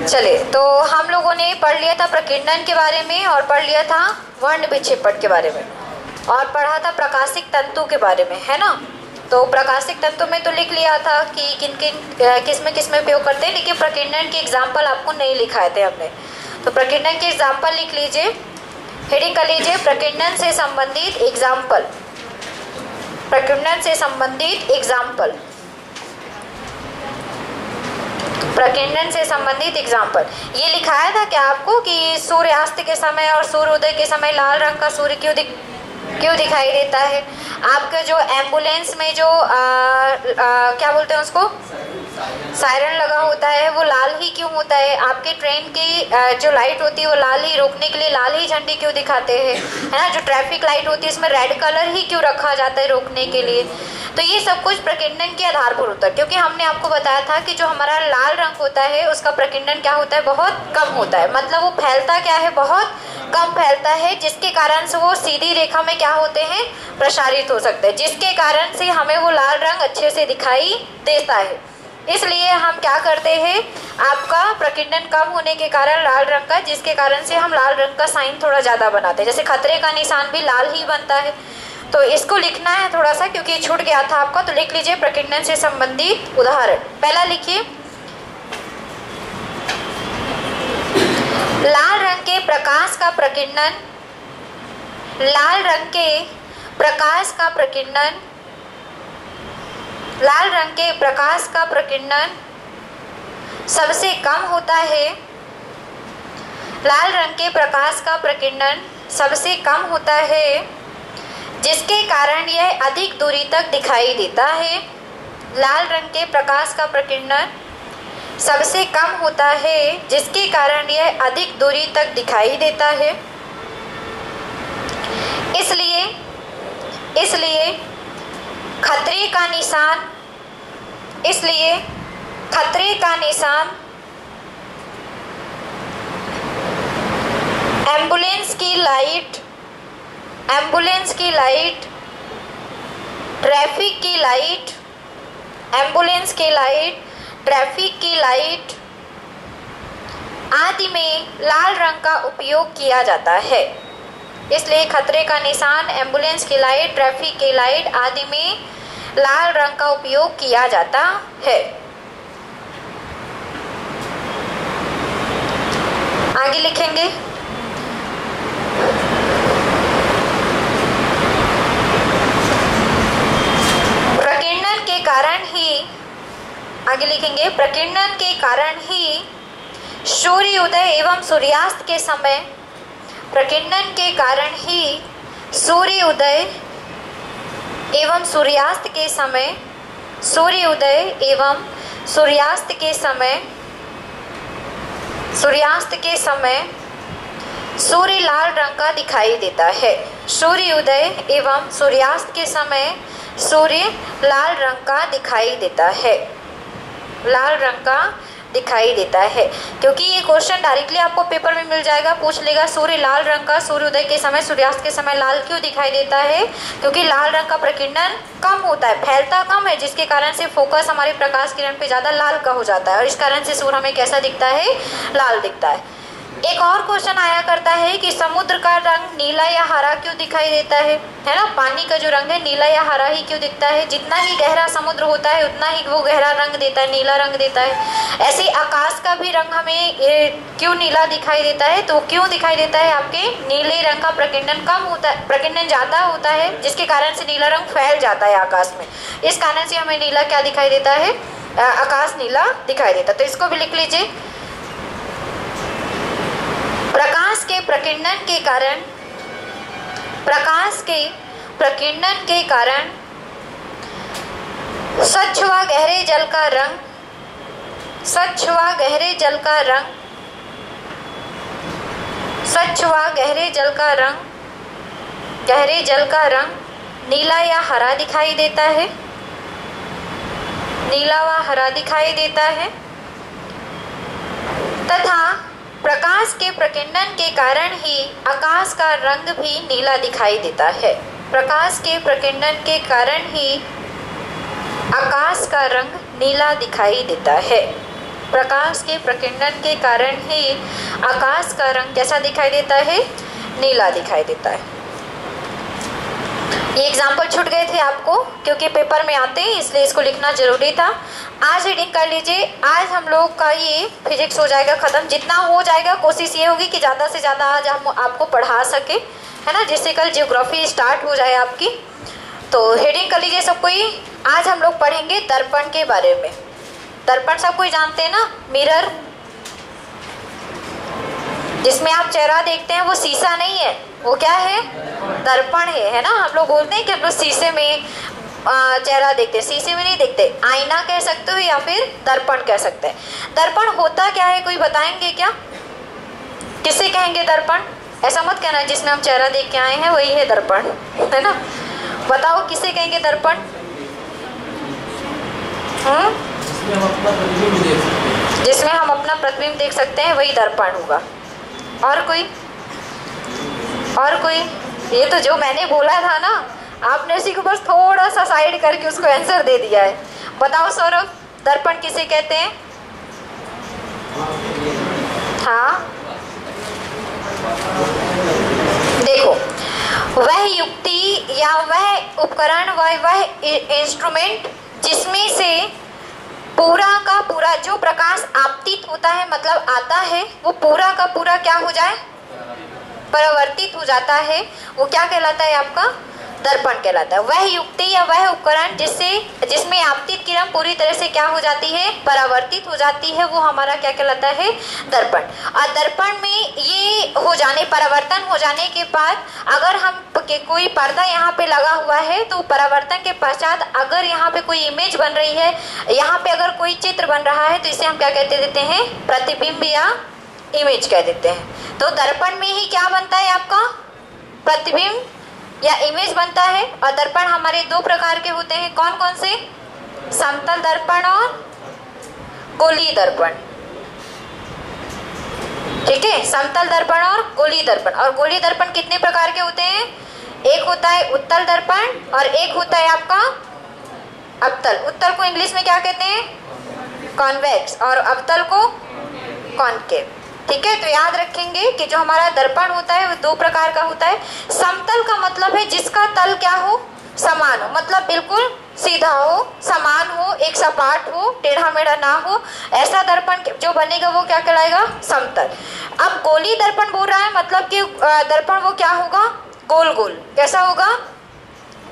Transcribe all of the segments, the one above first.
चलिए, तो हम लोगों ने पढ़ लिया था प्रकीर्णन के बारे में और पढ़ लिया था वर्ण विक्षेपण के बारे में और पढ़ा था प्रकाशिक तंतु के बारे में, है ना। तो प्रकाशिक तंतु में तो लिख लिया था कि किस में उपयोग करते हैं, लेकिन प्रकीर्णन के एग्जाम्पल आपको नहीं लिखाए थे हमने। तो प्रकीर्णन के एग्जाम्पल लिख लीजिए, हेडिंग कर लीजिए प्रकीर्णन से संबंधित एग्जाम्पल। प्रकीर्णन से संबंधित एग्जाम्पल, प्रकीर्णन से संबंधित एग्जाम्पल। ये लिखाया था क्या आपको कि सूर्यास्त के समय और सूर्योदय के समय लाल रंग का सूर्य क्यों दिखाई देता है? आपके जो एम्बुलेंस में जो क्या बोलते हैं उसको, सायरन लगा होता है, वो लाल ही क्यों होता है? आपके ट्रेन की जो लाइट होती है वो लाल ही, रोकने के लिए लाल ही झंडी क्यों दिखाते हैं, है ना। जो ट्रैफिक लाइट होती है इसमें रेड कलर ही क्यों रखा जाता है रोकने के लिए? तो ये सब कुछ प्रकीर्णन के आधार पर होता है, क्योंकि हमने आपको बताया था कि जो हमारा लाल रंग होता है उसका प्रकीर्णन क्या होता है, बहुत कम होता है। मतलब वो फैलता क्या है, बहुत कम फैलता है, जिसके कारण से वो सीधी रेखा में क्या होते हैं, प्रसारित हो सकते हैं, जिसके कारण से हमें वो लाल रंग अच्छे से दिखाई देता है। इसलिए हम क्या करते हैं, आपका प्रकीर्णन कम होने के कारण लाल रंग का, जिसके कारण से हम लाल रंग का साइन थोड़ा ज़्यादा बनाते हैं। जैसे खतरे का निशान भी लाल ही बनता है। तो इसको लिखना है थोड़ा सा, क्योंकि छूट गया था आपका। तो लिख लीजिए प्रकीर्णन से संबंधित उदाहरण। पहला लिखिए, लाल रंग के प्रकाश का प्रकीर्णन, लाल रंग के प्रकाश का प्रकीर्णन, लाल रंग के प्रकाश का प्रकीर्णन सबसे कम होता है। लाल रंग के प्रकाश का प्रकीर्णन सबसे कम होता है, जिसके कारण यह अधिक दूरी तक दिखाई देता है। लाल रंग के प्रकाश का प्रकीर्णन सबसे कम होता है, जिसके कारण यह अधिक दूरी तक दिखाई देता है। इसलिए खतरे का निशान, इसलिए खतरे का निशान एम्बुलेंस की लाइट, एम्बुलेंस की लाइट, ट्रैफिक की लाइट, एम्बुलेंस की लाइट, ट्रैफिक की लाइट आदि में लाल रंग का उपयोग किया जाता है। इसलिए खतरे का निशान, एम्बुलेंस की लाइट, ट्रैफिक की लाइट आदि में लाल रंग का उपयोग किया जाता है। आगे लिखेंगे, प्रकीर्णन के कारण ही, आगे लिखेंगे प्रकीर्णन के कारण ही सूर्योदय एवं सूर्यास्त के समय, प्रकीर्णन के कारण ही सूर्योदय एवं सूर्यास्त के समय, सूर्योदय एवं सूर्यास्त के समय, सूर्यास्त के समय सूर्य लाल रंग का दिखाई देता है। सूर्योदय एवं सूर्यास्त के समय सूर्य लाल रंग का दिखाई देता है, लाल रंग का दिखाई देता है। क्योंकि ये क्वेश्चन डायरेक्टली आपको पेपर में मिल जाएगा, पूछ लेगा सूर्य लाल रंग का सूर्योदय के समय सूर्यास्त के समय लाल क्यों दिखाई देता है? क्योंकि लाल रंग का प्रकीर्णन कम होता है, फैलता कम है, जिसके कारण से फोकस हमारे प्रकाश किरण पे ज़्यादा लाल का हो जाता है और इस कारण से सूर्य हमें कैसा दिखता है, लाल दिखता है। एक और क्वेश्चन आया करता है कि समुद्र का रंग नीला या हरा क्यों दिखाई देता है ना। पानी का जो रंग है नीला या हरा ही क्यों दिखता है? जितना ही गहरा समुद्र होता है उतना ही वो गहरा रंग देता है, नीला रंग देता है। ऐसे आकाश का भी रंग हमें क्यों नीला दिखाई देता है? तो क्यों दिखाई देता है? आपके नीले रंग का प्रकीर्णन कम होता है, प्रकीर्णन ज़्यादा होता है, जिसके कारण से नीला रंग फैल जाता है आकाश में। इस कारण से हमें नीला क्या दिखाई देता है, आकाश नीला दिखाई देता है। तो इसको भी लिख लीजिए, प्रकाश के प्रकीर्णन के कारण, प्रकाश के प्रकीर्णन के कारण स्वच्छ व गहरे जल का रंग, स्वच्छ व गहरे जल का रंग, स्वच्छ व गहरे जल का रंग, गहरे जल का रंग नीला या हरा दिखाई देता है, नीला व हरा दिखाई देता है। तथा प्रकाश के प्रकीर्णन के कारण ही आकाश का रंग भी नीला दिखाई देता है। प्रकाश के प्रकीर्णन के कारण ही आकाश का रंग नीला दिखाई देता है। प्रकाश के प्रकीर्णन के कारण ही आकाश का रंग कैसा दिखाई देता है? नीला दिखाई देता है। ये एग्जाम्पल छूट गए थे आपको क्योंकि पेपर में आते हैं, इसलिए इसको लिखना जरूरी था। आज रीडिंग कर लीजिए। आज हम लोग का ये फिजिक्स हो जाएगा ख़त्म। जितना हो जाएगा कोशिश ये होगी कि ज़्यादा से ज़्यादा आज हम आपको पढ़ा सके, है ना, जिससे कल ज्योग्राफी स्टार्ट हो जाए आपकी। तो हेडिंग कर लीजिए सब कोई। आज हम लोग पढ़ेंगे दर्पण के बारे में। दर्पण सब कोई जानते हैं ना, मिरर, जिसमें आप चेहरा देखते हैं, वो शीशा नहीं है, वो क्या है? दर्पण है ना। हम लोग बोलते हैं कि हम लोग शीशे में चेहरा देखते हैं, शीशे में नहीं देखते। आईना कह सकते हो या फिर दर्पण कह सकते हैं। दर्पण होता क्या है, कोई बताएंगे क्या? किसे कहेंगे दर्पण? ऐसा मत कहना जिसमें हम चेहरा देख के आए हैं वही है दर्पण, है ना। बताओ किसे कहेंगे दर्पण? जिसमें हम अपना प्रतिबिंब देख सकते हैं वही दर्पण होगा। और कोई? और कोई? ये तो जो मैंने बोला था ना, आपने उसी को बस थोड़ा सा साइड करके उसको आंसर दे दिया है। बताओ सौरभ, दर्पण किसे कहते हैं? हाँ, देखो, वह युक्ति या वह उपकरण, वह इंस्ट्रूमेंट जिसमें से पूरा का पूरा जो प्रकाश आपतित होता है, मतलब आता है, वो पूरा का पूरा क्या हो जाए? परावर्तित हो जाता है, वो क्या कहलाता है? आपका दर्पण कहलाता है। वह युक्ति या वह उपकरण जिसमें आपतित किरण पूरी तरह से क्या हो जाती है? परावर्तित हो जाती है, वो हमारा क्या कहलाता है? दर्पण। और दर्पण में ये हो जाने, परावर्तन हो जाने के बाद अगर हम कोई पर्दा यहाँ पे लगा हुआ है तो परावर्तन के पश्चात अगर यहाँ पे कोई इमेज बन रही है, यहाँ पे अगर कोई चित्र बन रहा है, तो इसे हम क्या कहते देते हैं? प्रतिबिंब या इमेज कह देते हैं। तो दर्पण में ही क्या बनता है आपका? प्रतिबिंब या इमेज बनता है। और दर्पण हमारे दो प्रकार के होते हैं। कौन कौन से? समतल दर्पण और गोलीय दर्पण। ठीक है, समतल दर्पण और गोलीय दर्पण। और गोलीय दर्पण कितने प्रकार के होते हैं? एक होता है उत्तल दर्पण और एक होता है आपका अवतल। उत्तल को इंग्लिश में क्या कहते हैं? कॉन्वेक्स, और अवतल को कॉनकेव। ठीक है, तो याद रखेंगे कि जो हमारा दर्पण होता है वो दो प्रकार का होता है। समतल का मतलब है जिसका तल क्या हो? समान हो, मतलब बिल्कुल सीधा हो, समान हो, एक सपाट हो, टेढ़ा मेढ़ा ना हो, ऐसा दर्पण जो बनेगा वो क्या कहलाएगा? समतल। अब गोलीय दर्पण बोल रहा है, मतलब कि दर्पण वो क्या होगा? गोल गोल। कैसा होगा?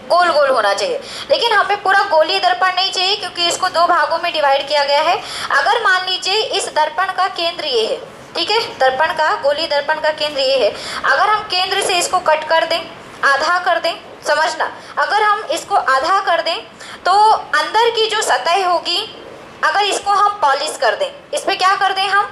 गोल गोल होना चाहिए। लेकिन हमें पूरा गोलीय दर्पण नहीं चाहिए क्योंकि इसको दो भागों में डिवाइड किया गया है। अगर मान लीजिए इस दर्पण का केंद्र ये है, ठीक है, दर्पण का, गोलीय दर्पण का केंद्र ये है, अगर हम केंद्र से इसको कट कर दें, आधा कर दें, समझना, अगर हम इसको आधा कर दें तो अंदर की जो सतह होगी, अगर इसको हम पॉलिश कर दें, इस पे क्या कर दें हम?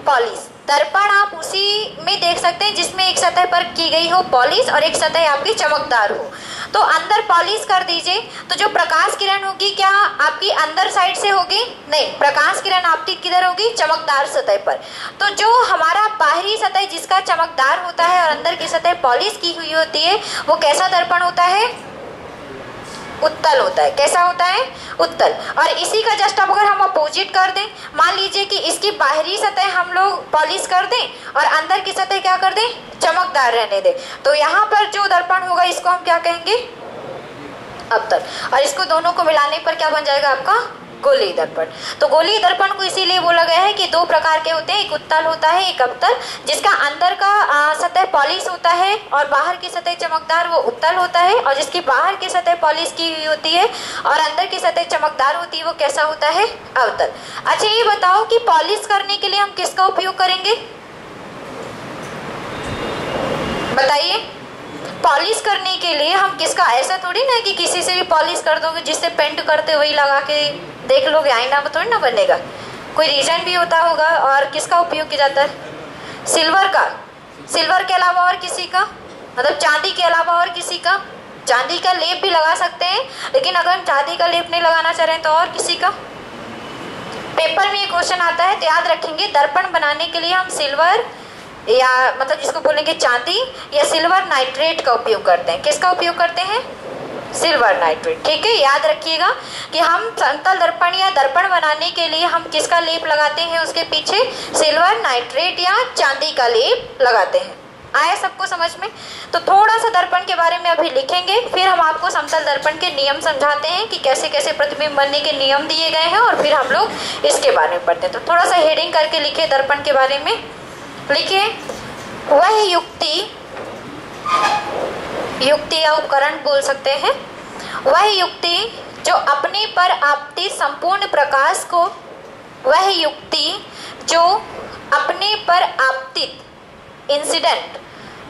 पॉलिश। दर्पण आप उसी में देख सकते हैं जिसमें एक सतह पर की गई हो पॉलिश और एक सतह आपकी चमकदार हो। तो अंदर पॉलिश कर दीजिए तो जो प्रकाश किरण होगी क्या आपकी अंदर साइड से होगी? नहीं, प्रकाश किरण आपकी किधर होगी? चमकदार सतह पर। तो जो हमारा बाहरी सतह जिसका चमकदार होता है और अंदर की सतह पॉलिश की हुई होती है, वो कैसा दर्पण होता है? उत्तल होता है। कैसा होता है? उत्तल। और इसी का जस्ट अब अगर हम अपोजिट कर दें, मान लीजिए कि इसकी बाहरी सतह हम लोग पॉलिश कर दें और अंदर की सतह क्या कर दें? चमकदार रहने दें, तो यहाँ पर जो दर्पण होगा इसको हम क्या कहेंगे? अवतल। और इसको दोनों को मिलाने पर क्या बन जाएगा आपका? गोलीय दर्पण। तो गोलीय दर्पण को इसीलिए बोला गया है कि दो प्रकार के होते हैं, एक उत्तल होता है, एक अवतल। जिसका अंदर का सतह पॉलिश होता है और बाहर की सतह चमकदार, वो उत्तल होता है। और जिसकी बाहर की सतह पॉलिश की हुई होती है और अंदर की सतह चमकदार होती है, वो कैसा होता है? अवतल। अच्छा, ये बताओ कि पॉलिश करने के लिए हम किसका उपयोग करेंगे? बताइए। पॉलिश करने के लिए हम किसका? ऐसा थोड़ी ना कि किसी से भी पॉलिश कर दोगे, जिससे पेंट करते वही लगा के देख लोगे, आईना में थोड़ी ना बनेगा, कोई रीजन भी होता होगा। और किसका उपयोग किया जाता है? सिल्वर का। सिल्वर के अलावा और किसी का? मतलब चांदी के अलावा और किसी का? चांदी का लेप भी लगा सकते हैं, लेकिन अगर हम चांदी का लेप नहीं लगाना चाह रहे हैं तो और किसी का? पेपर में ये क्वेश्चन आता है तो याद रखेंगे, दर्पण बनाने के लिए हम सिल्वर या मतलब जिसको बोलेंगे चांदी या सिल्वर नाइट्रेट का उपयोग करते हैं। किसका उपयोग करते हैं? Silver nitrate. ठीक है, याद रखिएगा कि हम समतल दर्पण या दर्पण बनाने के लिए हम किसका लेप लगाते हैं, उसके पीछे सिल्वर नाइट्रेट या चांदी का लेप लगाते हैं। आया सबको समझ में? तो थोड़ा सा दर्पण के बारे में अभी लिखेंगे, फिर हम आपको समतल दर्पण के नियम समझाते हैं कि कैसे कैसे प्रतिबिंब बनने के नियम दिए गए हैं, और फिर हम लोग इसके बारे में पढ़ते हैं। तो थोड़ा सा हेडिंग करके लिखे दर्पण के बारे में। लिखिए, वह युक्ति या उपकरण बोल सकते हैं, वह युक्ति जो अपने पर आपतित संपूर्ण प्रकाश को, वह युक्ति जो अपने पर आपतित इंसिडेंट,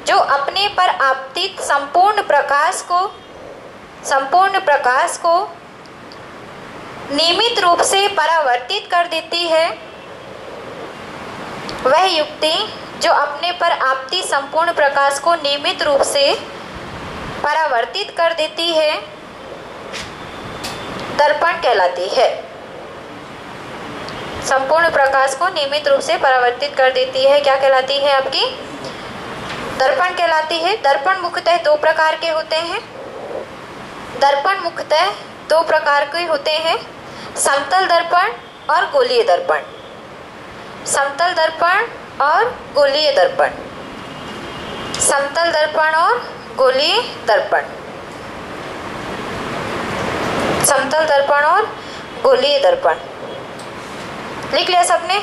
जो अपने पर आपतित संपूर्ण प्रकाश को नियमित रूप से परावर्तित कर देती है, वह युक्ति जो अपने पर आपतित संपूर्ण प्रकाश को नियमित रूप से परावर्तित कर देती है, दर्पण कहलाती है। संपूर्ण प्रकाश को नियमित रूप से परावर्तित कर देती है, क्या कहलाती है आपकी? दर्पण कहलाती है। दर्पण मुख्यतः दो प्रकार के होते हैं। दर्पण मुख्यतः दो प्रकार के होते हैं, समतल दर्पण और गोलीय दर्पण। समतल दर्पण और गोलीय दर्पण। समतल दर्पण और गोलीय दर्पण। समतल दर्पण और गोलीय दर्पण। लिख लिया सबने?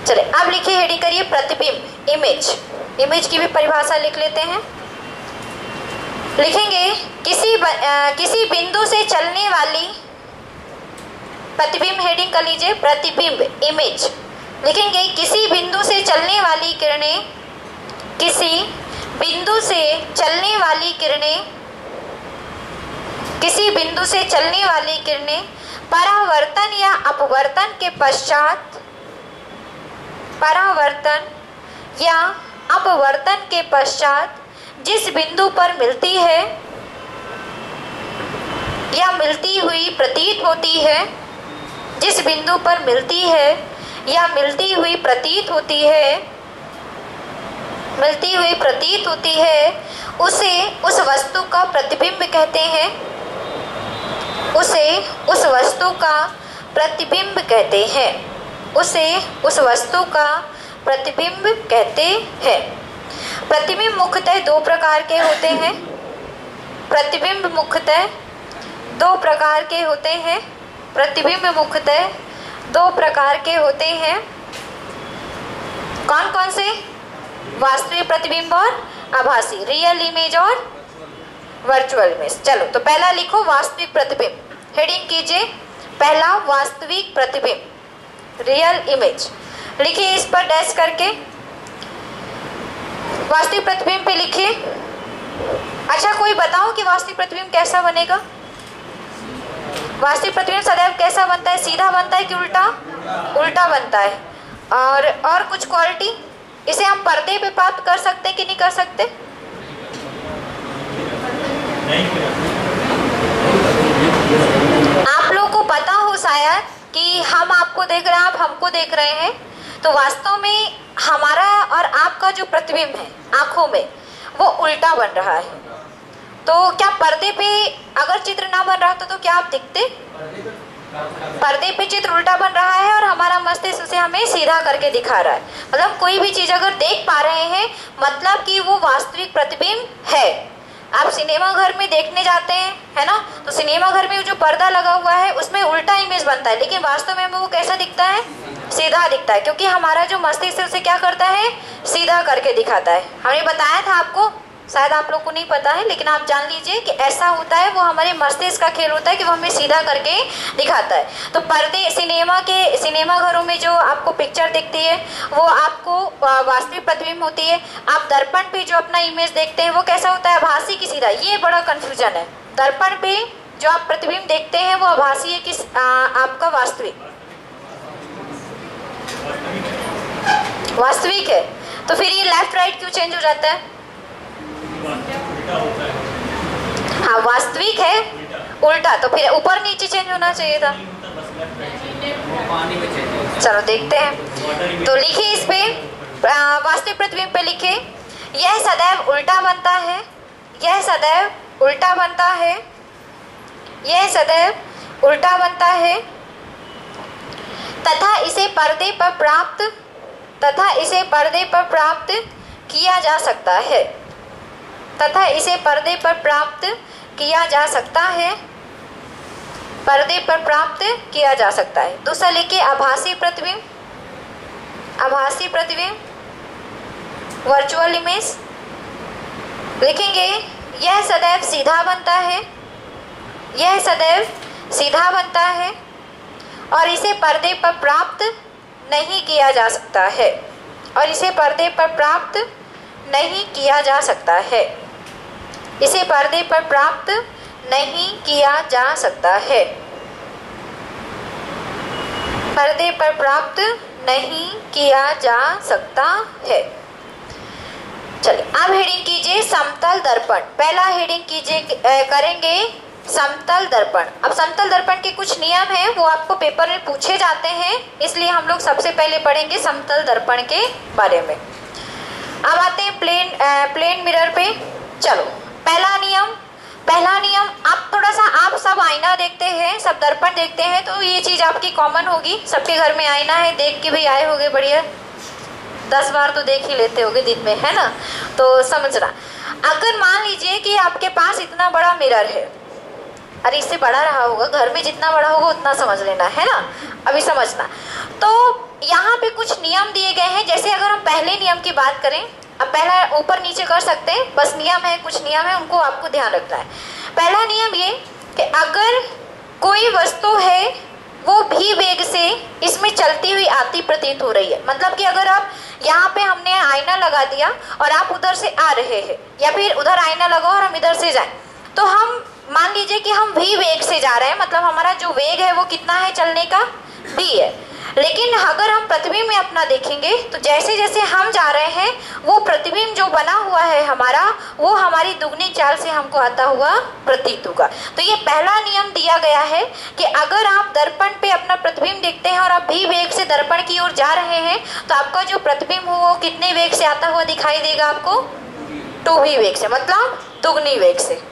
चले, अब लिखिए, हेडिंग करिए प्रतिबिंब, इमेज। इमेज की भी परिभाषा लिख लेते हैं। लिखेंगे, किसी बिंदु से चलने वाली, प्रतिबिंब हेडिंग कर लीजिए, प्रतिबिंब इमेज। लिखेंगे, किसी बिंदु से चलने वाली किरणें, किसी बिंदु से चलने वाली किरणें, किसी बिंदु से चलने वाली किरणें परावर्तन या अपवर्तन के पश्चात, परावर्तन या अपवर्तन के पश्चात जिस बिंदु पर मिलती है या मिलती हुई प्रतीत होती है, जिस बिंदु पर मिलती है या मिलती हुई प्रतीत होती है, मिलती हुई प्रतीत होती है, उसे उस वस्तु का प्रतिबिंब कहते हैं। उसे उस वस्तु का प्रतिबिंब कहते हैं। उसे उस वस्तु का प्रतिबिंब कहते हैं। प्रतिबिंब मुख्यतः दो प्रकार के होते हैं। प्रतिबिंब मुख्यतः दो प्रकार के होते हैं। प्रतिबिंब मुख्यतः दो प्रकार के होते हैं। कौन कौन से? वास्तविक प्रतिबिंब और आभासी, रियल इमेज और वर्चुअल इमेज। चलो, तो पहला लिखो वास्तविक प्रतिबिंब। हेडिंग कीजिए, पहला वास्तविक प्रतिबिंब, रियल इमेज। लिखिए इस पर डैश करके, वास्तविक प्रतिबिंब पे लिखिए। अच्छा, कोई बताओ कि वास्तविक प्रतिबिंब कैसा बनेगा? वास्तविक प्रतिबिंब सदैव कैसा बनता है? सीधा बनता है कि उल्टा? उल्टा बनता है। और कुछ क्वालिटी, इसे हम पर्दे पे प्राप्त कर सकते हैं कि नहीं कर सकते? आप लोगों को पता हो शायद कि हम आपको देख रहे हैं, आप हमको देख रहे हैं, तो वास्तव में हमारा और आपका जो प्रतिबिंब है आंखों में, वो उल्टा बन रहा है। तो क्या पर्दे पे अगर चित्र ना बन रहा तो क्या आप दिखते? पर्दे पे चित्र उल्टा बन रहा है और हमारा मस्तिष्क उसे हमें सीधा करके दिखा रहा है। मतलब कोई भी चीज अगर देख पा रहे हैं, मतलब कि वो वास्तविक प्रतिबिंब है। आप सिनेमा घर में देखने जाते हैं, है ना, तो सिनेमा घर में जो पर्दा लगा हुआ है उसमें उल्टा इमेज बनता है, लेकिन वास्तव में वो कैसा दिखता है? सीधा दिखता है, क्योंकि हमारा जो मस्तिष्क उसे क्या करता है? सीधा करके दिखाता है। हमने बताया था आपको, शायद आप लोग को नहीं पता है, लेकिन आप जान लीजिए कि ऐसा होता है, वो हमारे मस्तिष्क का खेल होता है कि वो हमें सीधा करके दिखाता है। तो पर्दे, सिनेमा घरों में जो आपको पिक्चर दिखती है वो आपको वास्तविक प्रतिबिंब होती है। आप दर्पण पे जो अपना इमेज देखते हैं वो कैसा होता है? आभासी की सीधा। ये बड़ा कंफ्यूजन है। दर्पण पे जो आप प्रतिबिंब देखते हैं वो आभासी है कि आपका वास्तविक? वास्तविक है। तो फिर ये लेफ्ट राइट क्यों चेंज हो जाता है? हाँ, वास्तविक है उल्टा, तो फिर ऊपर नीचे चेंज होना चाहिए था। चलो देखते हैं। तो लिखिए इस पे, वास्तविक प्रतिबिंब पे लिखिए, यह सदैव उल्टा बनता है, यह सदैव उल्टा बनता है यह सदैव उल्टा बनता है तथा इसे पर्दे पर प्राप्त किया जा सकता है दूसरा लिखिए आभासी प्रतिबिंब वर्चुअल इमेज लिखेंगे। यह सदैव सीधा बनता है और इसे पर्दे पर प्राप्त नहीं किया जा सकता है इसे पर्दे पर प्राप्त नहीं किया जा सकता है। चलिए अब हेडिंग कीजिए समतल दर्पण। पहला हेडिंग करेंगे समतल दर्पण। अब समतल दर्पण के कुछ नियम हैं, वो आपको पेपर में पूछे जाते हैं, इसलिए हम लोग सबसे पहले पढ़ेंगे समतल दर्पण के बारे में। अब आते हैं प्लेन मिरर पे। चलो पहला नियम आप थोड़ा सा आप सब आईना देखते हैं, सब दर्पण देखते हैं, तो ये चीज आपकी कॉमन होगी, सबके घर में आईना है, देख के भी आए होगे, बढ़िया 10 बार तो देख ही लेते होगे दिन में, है ना। तो समझना, अगर मान लीजिए कि आपके पास इतना बड़ा मिरर है, अरे इससे बड़ा रहा होगा, घर में जितना बड़ा होगा उतना समझ लेना, है ना। अभी समझना, तो यहाँ पे कुछ नियम दिए गए हैं। जैसे अगर हम पहले नियम की बात करें, अब पहला ऊपर नीचे कर सकते हैं, बस नियम है, कुछ नियम है, उनको आपको ध्यान रखना है। पहला नियम ये कि अगर कोई वस्तु है वो भी वेग से इसमें चलती हुई आती प्रतीत हो रही है, मतलब कि अगर आप यहाँ पे हमने आईना लगा दिया और आप उधर से आ रहे हैं, या फिर उधर आईना लगाओ और हम इधर से जाएं, तो हम मान लीजिए कि हम भी वेग से जा रहे हैं, मतलब हमारा जो वेग है वो कितना है चलने का, भी है। लेकिन अगर हम प्रतिबिंब में अपना देखेंगे तो जैसे जैसे हम जा रहे हैं वो प्रतिबिंब जो बना हुआ है हमारा, वो हमारी दुगनी चाल से हमको आता हुआ प्रतीत होगा। तो ये पहला नियम दिया गया है कि अगर आप दर्पण पे अपना प्रतिबिंब देखते हैं और आप भी वेग से दर्पण की ओर जा रहे हैं, तो आपका जो प्रतिबिंब हो वो कितने वेग से आता हुआ दिखाई देगा आपको, 2v वेग से, मतलब दुगनी वेग से।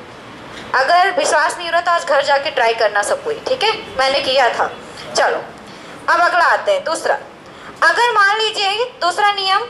अगर विश्वास नहीं हो रहा तो आज घर जाके ट्राई करना सब कोई, ठीक है, मैंने किया था। चलो अब अगला आते हैं दूसरा। अगर मान लीजिए दूसरा नियम,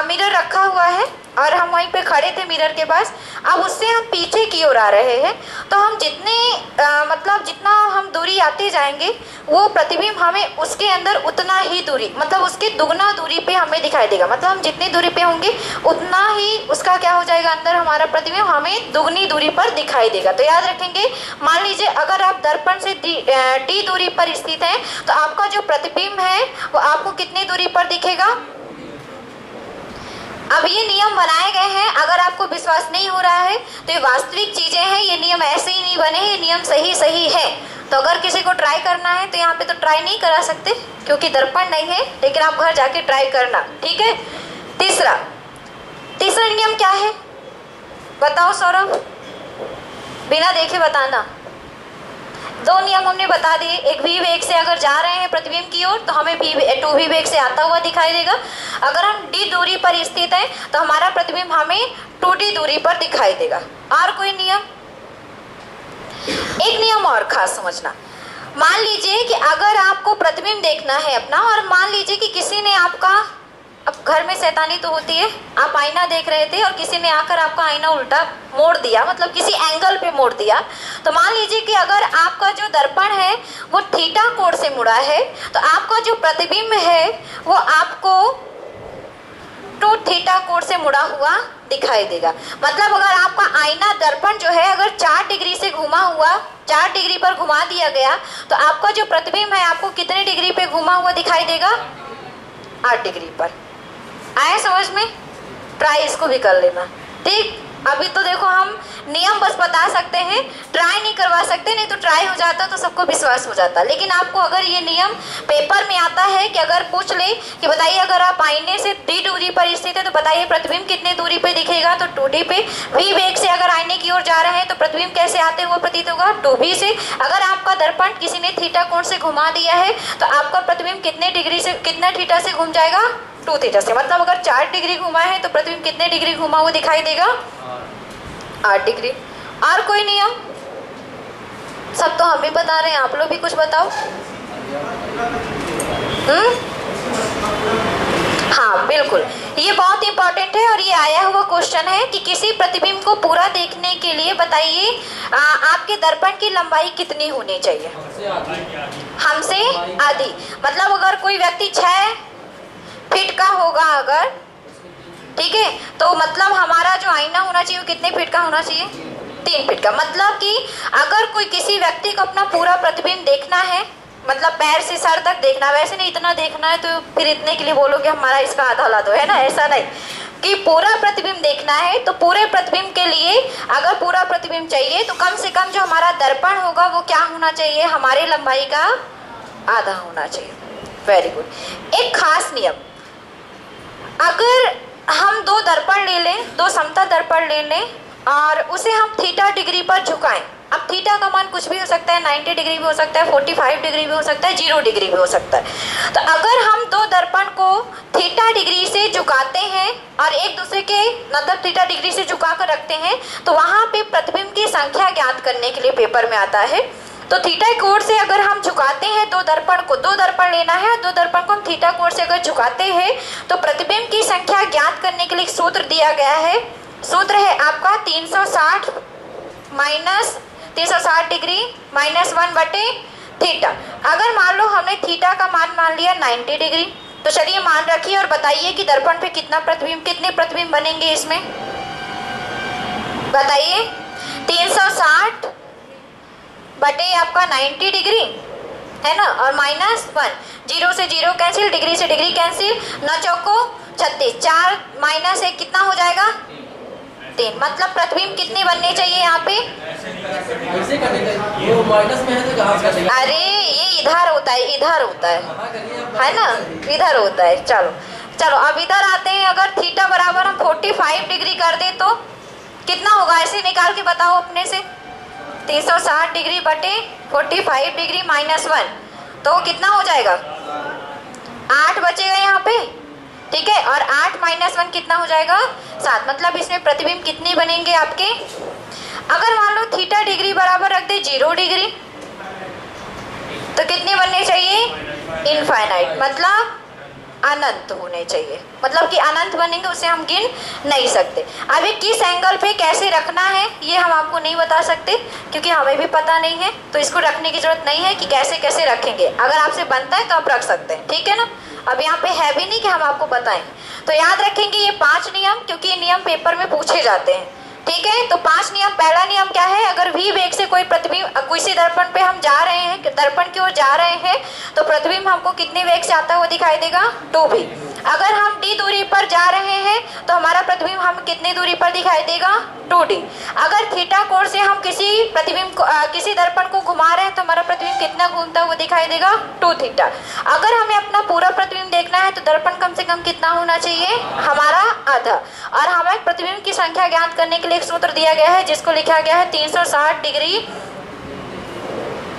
मिरर रखा हुआ है और हम वहीं पे खड़े थे मिरर के पास, अब उससे हम पीछे की ओर आ रहे हैं, तो हम जितना हम दूरी आते जाएंगे वो प्रतिबिंब हमें उसके अंदर उतना ही दूरी, मतलब उसके दुगना दूरी पे हमें दिखाई देगा। मतलब हम जितनी दूरी पे होंगे उतना ही उसका क्या हो जाएगा, अंदर हमारा प्रतिबिंब हमें दुगनी दूरी पर दिखाई देगा। तो याद रखेंगे, मान लीजिए अगर आप दर्पण से d दूरी पर स्थित हैं, तो आपका जो प्रतिबिंब है वो आपको कितनी दूरी पर दिखेगा। अब ये नियम बनाए गए हैं, अगर आपको विश्वास नहीं हो रहा है तो ये वास्तविक चीजें हैं, ये नियम ऐसे ही नहीं बने, ये नियम सही है। तो अगर किसी को ट्राई करना है तो यहाँ पे तो ट्राई नहीं करा सकते क्योंकि दर्पण नहीं है, लेकिन आप घर जाके ट्राई करना, ठीक है। तीसरा नियम क्या है बताओ सौरभ, बिना देखे बताना। 2 नियम हमने बता दिए, एक भी वेग से अगर जा रहे हैं प्रतिबिंब की ओर तो हमें 2v वेग से आता हुआ दिखाई देगा। अगर हम d दूरी पर स्थित हैं तो हमारा प्रतिबिंब हमें 2d दूरी पर दिखाई देगा। और कोई नियम, एक नियम और खास समझना, मान लीजिए कि अगर आपको प्रतिबिंब देखना है अपना, और मान लीजिए कि किसी ने आपका, अब घर में शैतानी तो होती है, आप आईना देख रहे थे और किसी ने आकर आपका आईना उल्टा मोड़ दिया, मतलब किसी एंगल पे मोड़ दिया। तो मान लीजिए कि अगर आपका जो दर्पण है वो थीटा कोण से मुड़ा है, तो आपका जो प्रतिबिंब है वो आपको 2 थीटा कोण से मुड़ा हुआ दिखाई देगा। मतलब अगर आपका आईना दर्पण जो है अगर 4 डिग्री से घुमा हुआ, 4 डिग्री पर घुमा दिया गया, तो आपका जो प्रतिबिंब है आपको कितने डिग्री पे घुमा हुआ दिखाई देगा, 8 डिग्री पर। आए समझ में, ट्राई इसको भी कर लेना, ठीक। अभी तो देखो हम नियम बस बता सकते हैं, ट्राई नहीं करवा सकते, नहीं तो ट्राई हो जाता तो सबको विश्वास हो जाता। लेकिन आपको अगर ये नियम पेपर में आता है कि अगर पूछ ले कि बताइए अगर आप आईने से d दूरी पर स्थित है तो बताइए प्रतिबिंब कितने दूरी पे दिखेगा, तो 2d पे। v वेग से अगर आईने की ओर जा रहे हैं तो प्रतिबिंब कैसे आते हुए प्रतीत होगा, 2v से। अगर आपका दर्पण किसी ने थीटा कोण से घुमा दिया है तो आपका प्रतिबिंब कितने डिग्री से, कितना थीटा से घूम जाएगा, 2 थीटा से। मतलब अगर 4 डिग्री घुमा है तो प्रतिबिंब कितने डिग्री घुमा हुआ दिखाई देगा, 8 डिग्री। और कोई नियम, सब तो हम भी बता रहे हैं, आप लोग भी कुछ बताओ। हाँ बिल्कुल, ये बहुत इंपॉर्टेंट है और ये आया हुआ क्वेश्चन है कि किसी प्रतिबिंब को पूरा देखने के लिए बताइए आपके दर्पण की लंबाई कितनी होनी चाहिए। हमसे आधी, मतलब अगर कोई व्यक्ति 6 फीट का होगा अगर, ठीक है, तो मतलब हमारा जो आईना होना चाहिए वो कितने फीट का होना चाहिए? 3 फीट का। मतलब कि अगर कोई किसी व्यक्ति को अपना पूरा प्रतिबिंब देखना है, मतलब पैर से सर तक देखना, वैसे नहीं इतना देखना है तो फिर इतने के लिए बोलोगे हमारा इसका आधा ला दो, है ना, ऐसा नहीं कि पूरा प्रतिबिंब देखना है। तो पूरे प्रतिबिंब के लिए अगर पूरा प्रतिबिंब चाहिए तो कम से कम जो हमारा दर्पण होगा वो क्या होना चाहिए? हमारी लंबाई का आधा होना चाहिए। Very good. एक खास नियम, अगर हम 2 दर्पण ले लें, 2 समतल दर्पण ले लें और उसे हम थीटा डिग्री पर झुकाएं। अब थीटा का मान कुछ भी हो सकता है, 90 डिग्री भी हो सकता है, 45 डिग्री भी हो सकता है, 0 डिग्री भी हो सकता है। तो अगर हम 2 दर्पण को थीटा डिग्री से झुकाते हैं और एक दूसरे के मतलब थीटा डिग्री से झुका कर रखते हैं तो वहां पे प्रतिबिंब की संख्या ज्ञात करने के लिए पेपर में आता है। तो थीटा कोण से अगर हम झुकाते हैं 2 दर्पण को, 2 दर्पण लेना है, 2 दर्पण को हम थीटा कोण से अगर झुकाते हैं तो प्रतिबिंब की संख्या ज्ञात करने के लिए सूत्र दिया गया है। सूत्र है आपका 360 डिग्री -1 बटे थीटा। अगर मान लो हमने थीटा का मान लिया 90 डिग्री, तो चलिए मान रखिए और बताइए कि दर्पण पे कितने प्रतिबिंब बनेंगे इसमें, बताइए। 360 बटे आपका 90 डिग्री है ना, और -1, 0 से 0 कैंसिल, डिग्री से डिग्री कैंसिल, 9 चौको 36, 4 -1 कितना हो जाएगा? 3। मतलब प्रतिबिंब कितने बनने चाहिए यहाँ पे? अरे ये इधर होता है, इधर होता है ना, इधर होता है। चलो अब इधर आते हैं। अगर थीटा बराबर हम 45 डिग्री कर दे तो कितना होगा? ऐसे निकाल के बताओ अपने से। 360 डिग्री बटे 45 डिग्री -1, तो कितना हो जाएगा? 8 बचेगा यहाँ पे, ठीक है। और 8 -1 कितना हो जाएगा? 7। मतलब इसमें प्रतिबिंब कितने बनेंगे आपके? अगर मान लो थीटा डिग्री बराबर रख दे 0 डिग्री तो कितने बनने चाहिए? इनफाइनाइट, मतलब अनंत होने चाहिए। मतलब कि अनंत बनेंगे, उसे हम गिन नहीं सकते। अभी किस एंगल पे कैसे रखना है ये हम आपको नहीं बता सकते क्योंकि हमें भी पता नहीं है, तो इसको रखने की जरूरत नहीं है कि कैसे कैसे रखेंगे। अगर आपसे बनता है तो आप रख सकते हैं, ठीक है ना। अब यहाँ पे है भी नहीं कि हम आपको बताएं, तो याद रखेंगे ये 5 नियम, क्योंकि ये नियम पेपर में पूछे जाते हैं, ठीक है। तो 5 नियम। पहला नियम क्या है? अगर v वेग से कोई प्रतिबिंब किसी दर्पण पे हम जा रहे हैं, दर्पण की ओर जा रहे हैं, तो प्रतिबिंब हमको कितने वेग से आता हुआ दिखाई देगा? 2v। अगर हम d दूरी पर जा रहे हैं तो हमारा प्रतिबिंब हम कितने दूरी पर दिखाई देगा? 2d। अगर थीटा कोण से हम किसी प्रतिबिंब को किसी दर्पण को घुमा रहे हैं तो हमारा प्रतिबिंब कितना घूमता हुआ दिखाई देगा? 2 थीटा। अगर हमें अपना पूरा प्रतिबिंब देखना है तो दर्पण कम से कम कितना होना चाहिए? हमारा आधा। और हमें प्रतिबिंब की संख्या ज्ञात करने के लिए एक सूत्र दिया गया है जिसको लिखा गया है 360 डिग्री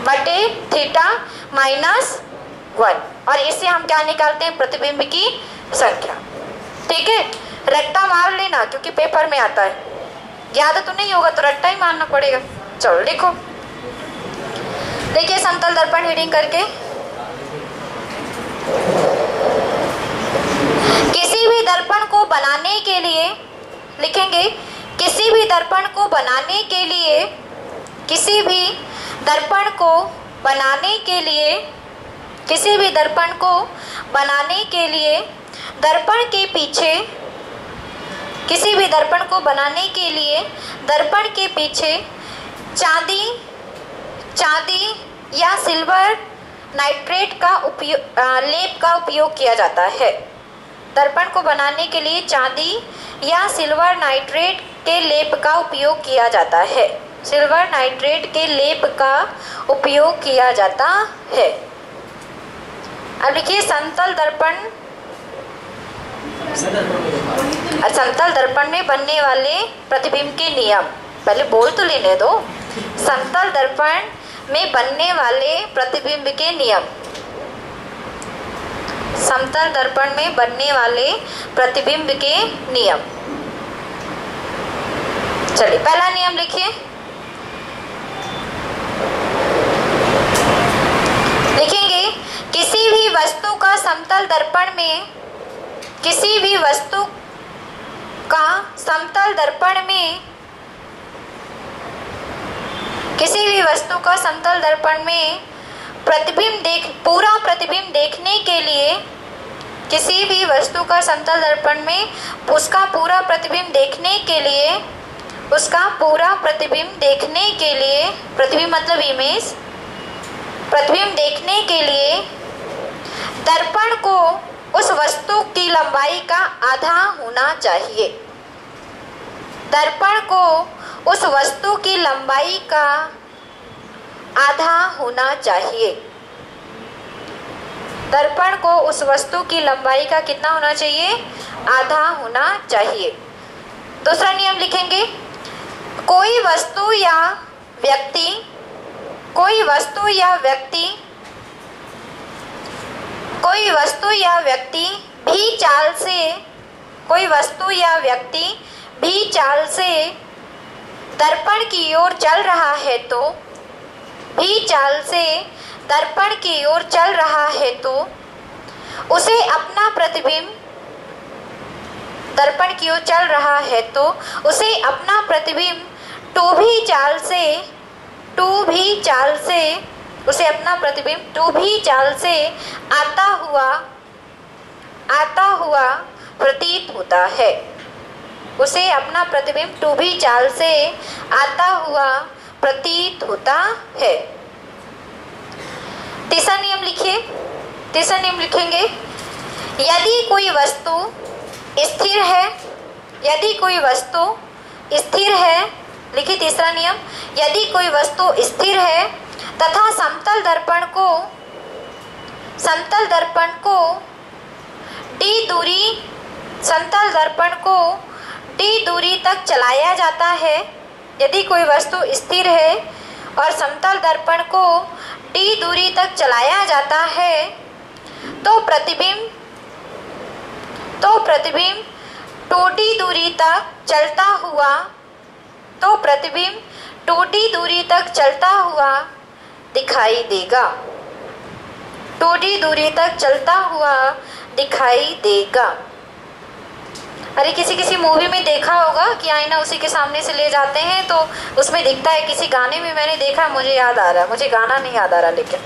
बटे थीटा -1, और इससे हम क्या निकालते हैं? प्रतिबिंब की संख्या, ठीक है। रट्टा मार लेना क्योंकि पेपर में आता है, याद तो नहीं होगा तो रट्टा ही मारना पड़ेगा। चलो लिखो, देखिए समतल दर्पण रीडिंग करके। किसी भी दर्पण को बनाने के लिए लिखेंगे, किसी भी दर्पण को बनाने के लिए, किसी भी दर्पण को बनाने के लिए, किसी भी दर्पण को बनाने के लिए दर्पण के पीछे, किसी भी दर्पण को बनाने के लिए दर्पण के पीछे चांदी या सिल्वर नाइट्रेट का लेप का उपयोग किया जाता है। दर्पण को बनाने के लिए चांदी या सिल्वर नाइट्रेट के लेप का उपयोग किया जाता है। सिल्वर नाइट्रेट के लेप का उपयोग किया जाता है। अब देखिए समतल दर्पण में बनने वाले प्रतिबिंब के नियम, पहले बोल तो लेने दो। समतल दर्पण में बनने वाले प्रतिबिंब के नियम, समतल दर्पण में बनने वाले प्रतिबिंब के नियम। चलिए पहला नियम लिखिए। समतल दर्पण में किसी भी वस्तु का समतल दर्पण में पूरा प्रतिबिंब देखने के लिए किसी भी वस्तु का समतल दर्पण में उसका पूरा प्रतिबिंब देखने के लिए प्रतिबिंब मतलब इमेज, प्रतिबिंब देखने के लिए दर्पण को उस वस्तु की लंबाई का आधा होना चाहिए। दर्पण को उस वस्तु की लंबाई का आधा होना चाहिए। दर्पण को उस वस्तु की लंबाई का कितना होना चाहिए? आधा होना चाहिए। दूसरा नियम लिखेंगे, कोई वस्तु या व्यक्ति भी चाल से दर्पण की ओर चल रहा है तो उसे अपना प्रतिबिंब टू भी चाल से आता हुआ प्रतीत होता है। उसे अपना प्रतिबिंब टू भी चाल से आता हुआ प्रतीत होता है। तीसरा नियम लिखेंगे, यदि कोई वस्तु स्थिर है, लिखिए तीसरा नियम, यदि कोई वस्तु स्थिर है तथा समतल दर्पण को d दूरी तक चलाया जाता है। यदि कोई वस्तु स्थिर है और समतल दर्पण को d दूरी तक चलाया जाता है तो प्रतिबिंब 2d दूरी तक चलता हुआ दिखाई देगा। 2d दूरी तक चलता हुआ दिखाई देगा। अरे किसी मूवी में देखा होगा कि आईना उसी के सामने से ले जाते हैं तो उसमें दिखता है। किसी गाने में मैंने देखा, मुझे याद आ रहा है, मुझे गाना नहीं याद आ रहा, लेकिन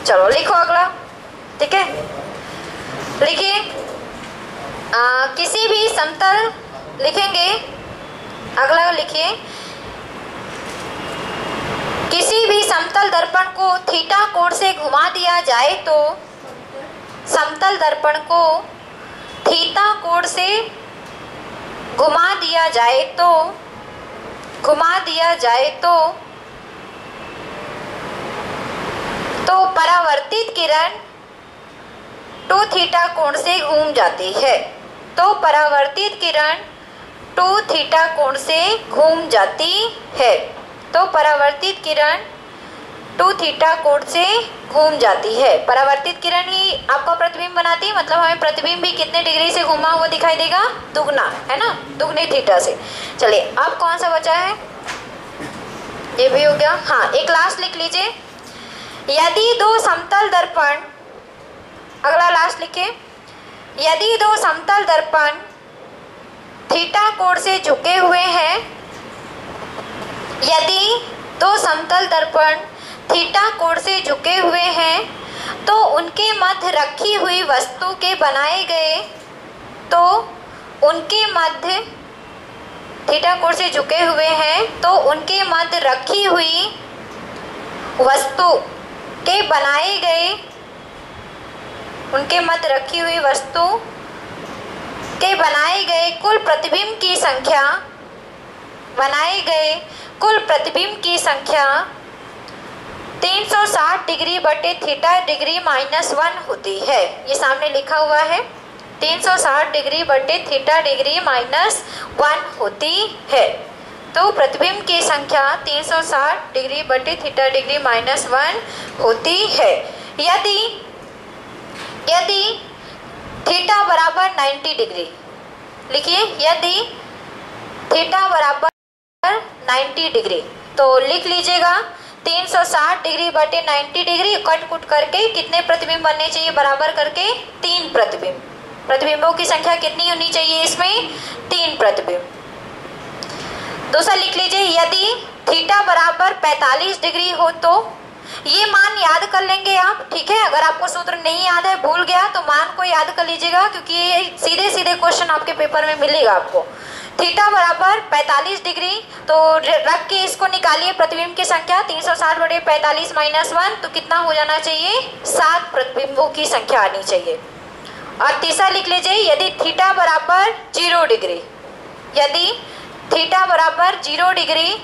चलो लिखो अगला। ठीक है, लिखिए किसी भी समतल लिखेंगे। अगला लिखिए, किसी भी समतल दर्पण को थीटा कोण से घुमा दिया जाए तो समतल दर्पण को थीटा कोण से घुमा दिया जाए तो परावर्तित किरण 2 थीटा कोण से घूम जाती है। तो परावर्तित किरण 2 थीटा कोण से घूम जाती है। तो परावर्तित किरण 2 थीटा कोण से घूम जाती है। परावर्तित किरण ही आपका प्रतिबिंब बनाती है, मतलब हमें प्रतिबिंब भी कितने डिग्री से घुमा हुआ दिखाई देगा? दुगना, है ना, दुगने थीटा से। चलिए अब कौन सा बचा है? ये भी हो गया। हाँ, एक लास्ट लिख लीजिए, यदि 2 समतल दर्पण, अगला लास्ट लिखे, यदि 2 समतल दर्पण थीटा कोण से झुके हुए हैं, यदि 2 समतल दर्पण थीटा कोण से झुके हुए हैं तो उनके मध्य रखी हुई वस्तु के बनाए गए, तो उनके मध्य थीटा कोण से झुके हुए हैं तो उनके मध्य रखी हुई वस्तु के बनाए गए, उनके मध्य रखी हुई वस्तु के बनाए गए कुल प्रतिबिंब की संख्या, बनाए गए कुल प्रतिबिंब की संख्या 360 डिग्री बटे थीटा डिग्री माइनस 1 होती है। ये सामने लिखा हुआ है, 360 डिग्री बटे थीटा डिग्री माइनस 1 होती है। तो प्रतिबिंब की संख्या 360 डिग्री बटे थीटा डिग्री माइनस 1 होती है। यदि थीटा बराबर 90 डिग्री, लिखिए, यदि थीटा बराबर 90 डिग्री, तो लिख लीजिएगा 360 डिग्री बटे 90 डिग्री कट कुट करके कितने प्रतिबिंब बनने चाहिए बराबर करके 3 प्रतिबिंब। प्रतिबिंबों की संख्या कितनी होनी चाहिए इसमें 3 प्रतिबिंब। दूसरा लिख लीजिए यदि थीटा बराबर 45 डिग्री हो तो ये मान याद कर लेंगे आप, ठीक है। अगर आपको सूत्र नहीं याद है, भूल गया, तो मान को याद कर लीजिएगा क्योंकि ये सीधे सीधे क्वेश्चन आपके पेपर में मिलेगा आपको। थीटा बराबर 45 डिग्री तो रख के इसको निकालिए प्रतिबिंब की संख्या 360 बटे 45 माइनस 1 तो कितना हो जाना चाहिए 7 प्रतिबिंबों की संख्या आनी चाहिए। और तीसरा लिख लीजिए यदि थीटा बराबर 0 डिग्री, यदि थीटा बराबर 0 डिग्री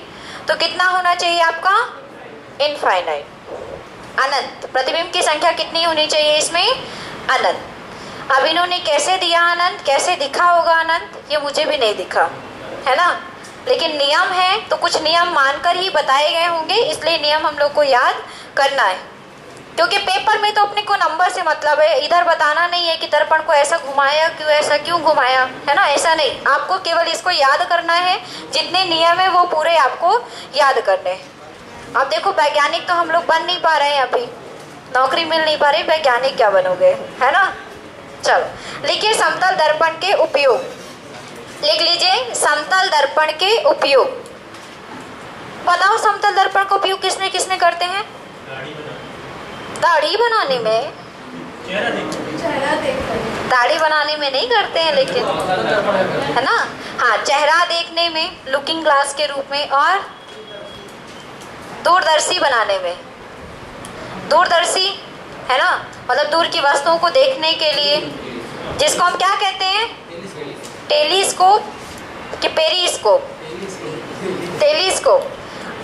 तो कितना होना चाहिए आपका इनफाइनाइट, अनंत। प्रतिबिंब की संख्या कितनी होनी चाहिए इसमें अनंत। अब इन्होंने कैसे दिया अनंत, कैसे दिखा होगा अनंत, ये मुझे भी नहीं दिखा, है ना। लेकिन नियम है तो कुछ नियम मानकर ही बताए गए होंगे, इसलिए नियम हम लोग को याद करना है क्योंकि पेपर में तो अपने को नंबर से मतलब है, इधर बताना नहीं है कि दर्पण को ऐसा घुमाया क्यों, ऐसा क्यों घुमाया, है ना। ऐसा नहीं, आपको केवल इसको याद करना है, जितने नियम है वो पूरे आपको याद करने हैं। अब देखो वैज्ञानिक तो हम लोग बन नहीं पा रहे हैं, अभी नौकरी मिल नहीं पा रही, वैज्ञानिक क्या बनोगे, है ना। चलो लिखिए समतल दर्पण के उपयोग, लिख लीजिए समतल दर्पण के उपयोग। बताओ समतल दर्पण का उपयोग किसमें किसमें करते हैं? दाढ़ी बनाने में, दाढ़ी बनाने में नहीं करते हैं लेकिन, है ना। हाँ, चेहरा देखने में लुकिंग ग्लास के रूप में, और दूरदर्शी बनाने में, दूरदर्शी है ना, मतलब दूर की वस्तुओं को देखने के लिए, जिसको हम क्या कहते हैं टेलीस्कोप कि पेरिस्कोप, टेलीस्कोप।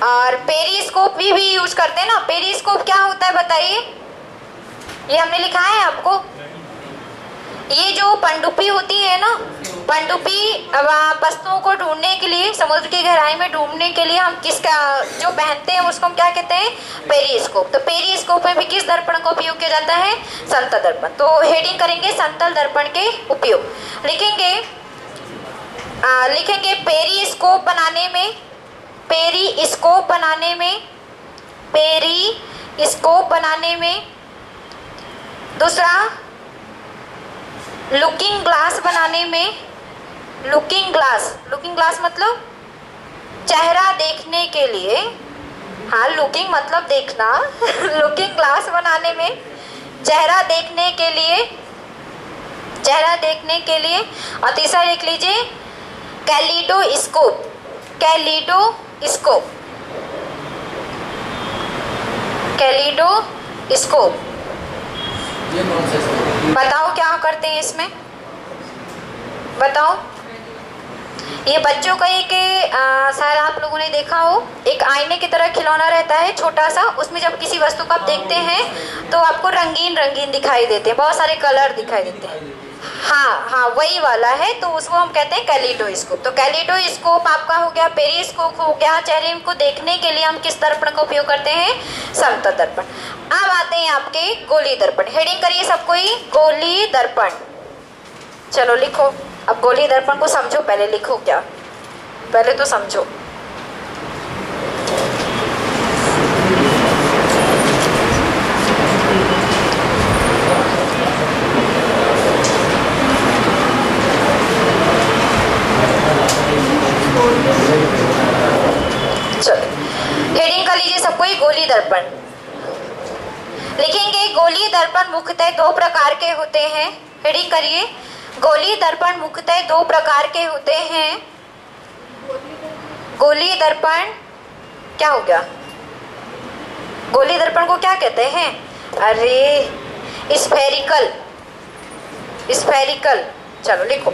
और पेरिस्कोप भी यूज करते हैं ना। पेरिस्कोप क्या होता है बताइए, ये हमने लिखा है आपको। ये जो पनडुब्बी होती है ना, पनडुब्बी वस्तुओं को ढूंढने के लिए, समुद्र की गहराई में ढूंढने के लिए हम किसका जो पहनते हैं उसको हम क्या कहते हैं पेरिस्कोप। तो पेरिस्कोप में भी किस दर्पण का उपयोग किया जाता है समतल दर्पण। तो हेडिंग करेंगे समतल दर्पण के उपयोग, लिखेंगे पेरिस्कोप बनाने में, पेरिस्कोप बनाने में, पेरिस्कोप बनाने में। दूसरा लुकिंग ग्लास बनाने में, लुकिंग ग्लास, लुकिंग ग्लास मतलब चेहरा देखने के लिए, हाँ लुकिंग मतलब देखना लुकिंग ग्लास बनाने में चेहरा देखने के लिए, चेहरा देखने के लिए। और तीसरा लिख लीजिए कैलिडोस्कोप, कैलिडोस्कोप, कैलिडोस्कोप। बताओ क्या करते हैं इसमें, बताओ। ये बच्चों का एक शायद आप लोगों ने देखा हो, एक आईने की तरह खिलौना रहता है छोटा सा, उसमें जब किसी वस्तु को आप देखते हैं तो आपको रंगीन रंगीन दिखाई देते हैं, बहुत सारे कलर दिखाई देते हैं। हाँ हाँ वही वाला है, तो उसको हम कहते हैं कैलिडोस्कोप। तो कैलिडोस्कोप आपका हो गया, पेरिस्कोप हो गया। चेहरे को देखने के लिए हम किस दर्पण का उपयोग करते हैं समतल दर्पण। अब आते हैं आपके गोलीय दर्पण। हेडिंग करिए सबको ही गोलीय दर्पण। चलो लिखो, अब गोलीय दर्पण को समझो, पहले लिखो क्या, पहले तो समझो। चलो हेडिंग कर लीजिए सबको ही गोलीय दर्पण। लिखेंगे गोलीय दर्पण मुख्यतः दो प्रकार के होते हैं। हेडिंग करिए गोलीय दर्पण मुख्यतः दो प्रकार के होते हैं। गोलीय दर्पण क्या हो गया, गोलीय दर्पण को क्या कहते हैं? अरे स्फेरिकल, स्फेरिकल। चलो लिखो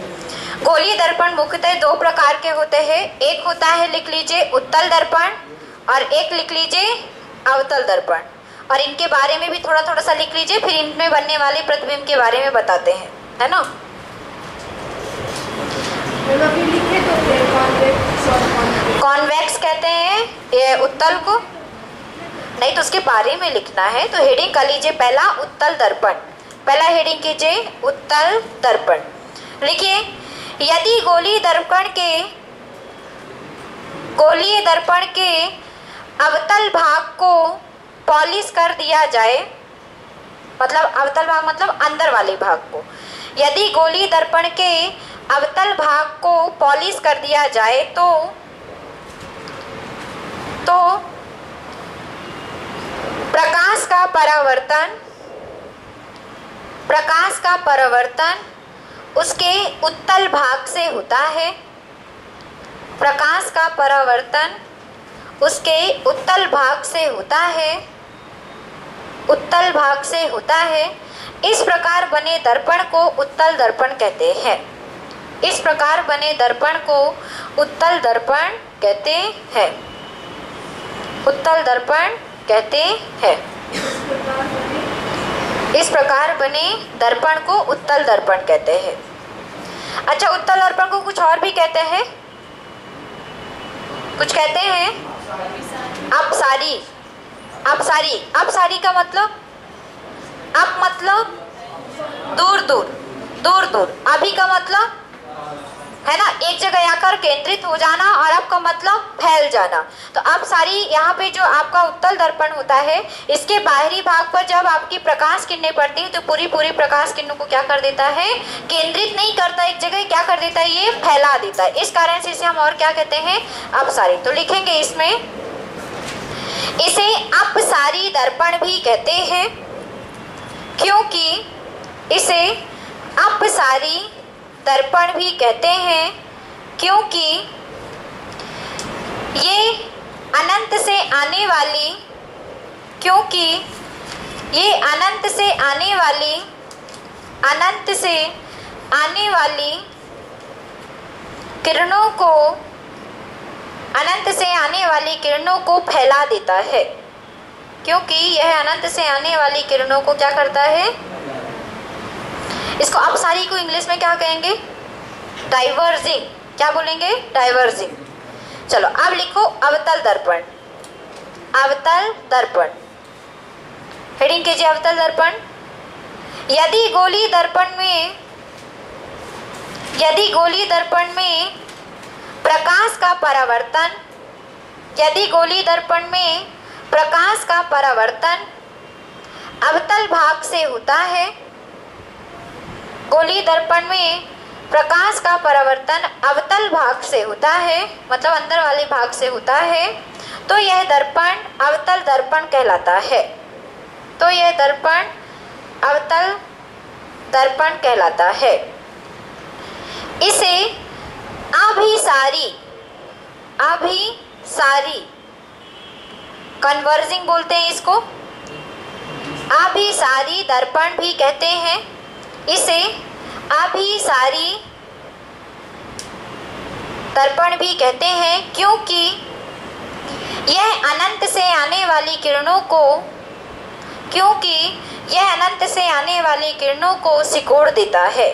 गोलीय दर्पण मुख्यतः दो प्रकार के होते हैं। एक होता है लिख लीजिए उत्तल दर्पण और एक लिख लीजिए अवतल दर्पण। और इनके बारे में भी थोड़ा थोड़ा सा लिख लीजिए, फिर इनमें बनने वाले प्रतिबिंब के बारे में बताते हैं, है ना। कॉन्वेक्स कहते हैं ये उत्तल को, नहीं तो उसके बारे में लिखना है। तो हेडिंग कर लीजिए पहला उत्तल दर्पण, पहला हेडिंग कीजिए उत्तल दर्पण। लिखिए यदि गोलीय दर्पण के अवतल भाग को पॉलिश कर दिया जाए, मतलब अवतल भाग मतलब अंदर वाले भाग को, यदि गोली दर्पण के अवतल भाग को पॉलिश कर दिया जाए तो प्रकाश का परावर्तन उसके उत्तल भाग से होता है। प्रकाश का परावर्तन उसके उत्तल भाग से होता है, उत्तल भाग से होता है। इस प्रकार बने दर्पण को उत्तल दर्पण कहते हैं। इस प्रकार बने दर्पण को उत्तल दर्पण कहते हैं। उत्तल दर्पण कहते हैं। इस प्रकार बने दर्पण को उत्तल दर्पण कहते हैं। अच्छा, उत्तल दर्पण को कुछ और भी कहते हैं, कुछ कहते हैं अपसारी। अपसारी, अपसारी का मतलब अप मतलब दूर दूर, दूर दूर। अभी का मतलब है ना एक जगह आकर केंद्रित हो जाना, और अब का मतलब फैल जाना। तो अब सारी यहाँ पे जो आपका उत्तल दर्पण होता है, इसके बाहरी भाग पर जब आपकी प्रकाश किरणें पड़ती है तो पूरी प्रकाश किरणों को क्या कर देता है, केंद्रित नहीं करता एक जगह, क्या कर देता है, ये फैला देता है। इस कारण से इसे हम और क्या कहते हैं, अपसारी। तो लिखेंगे इसमें, इसे अपसारी दर्पण भी कहते हैं, क्योंकि इसे अपसारी दर्पण भी कहते हैं क्योंकि ये अनंत से आने वाली, क्योंकि ये अनंत से आने वाली, अनंत से आने वाली किरणों को, अनंत से आने वाली किरणों को फैला देता है। क्योंकि यह अनंत से आने वाली किरणों को क्या करता है, इसको अपसारी को इंग्लिश में क्या कहेंगे, डाइवर्जिंग। क्या बोलेंगे, डाइवर्जिंग। चलो अब लिखो अवतल दर्पण। अवतल दर्पण, हेडिंग कीजिए अवतल दर्पण। यदि गोली दर्पण में, यदि गोली दर्पण में प्रकाश का परावर्तन, यदि गोली दर्पण में प्रकाश का परावर्तन अवतल भाग से होता है, गोली दर्पण में प्रकाश का परावर्तन अवतल भाग से होता है, मतलब अंदर वाले भाग से होता है, तो यह दर्पण अवतल दर्पण कहलाता है। तो यह दर्पण अवतल दर्पण कहलाता है। इसे अभिसारी, अभिसारी कन्वर्जिंग बोलते हैं, इसको अभिसारी दर्पण भी कहते हैं। इसे अभिसारी दर्पण भी कहते हैं क्योंकि यह अनंत से आने वाली किरणों को, क्योंकि यह अनंत से आने वाली किरणों को सिकोड़ देता है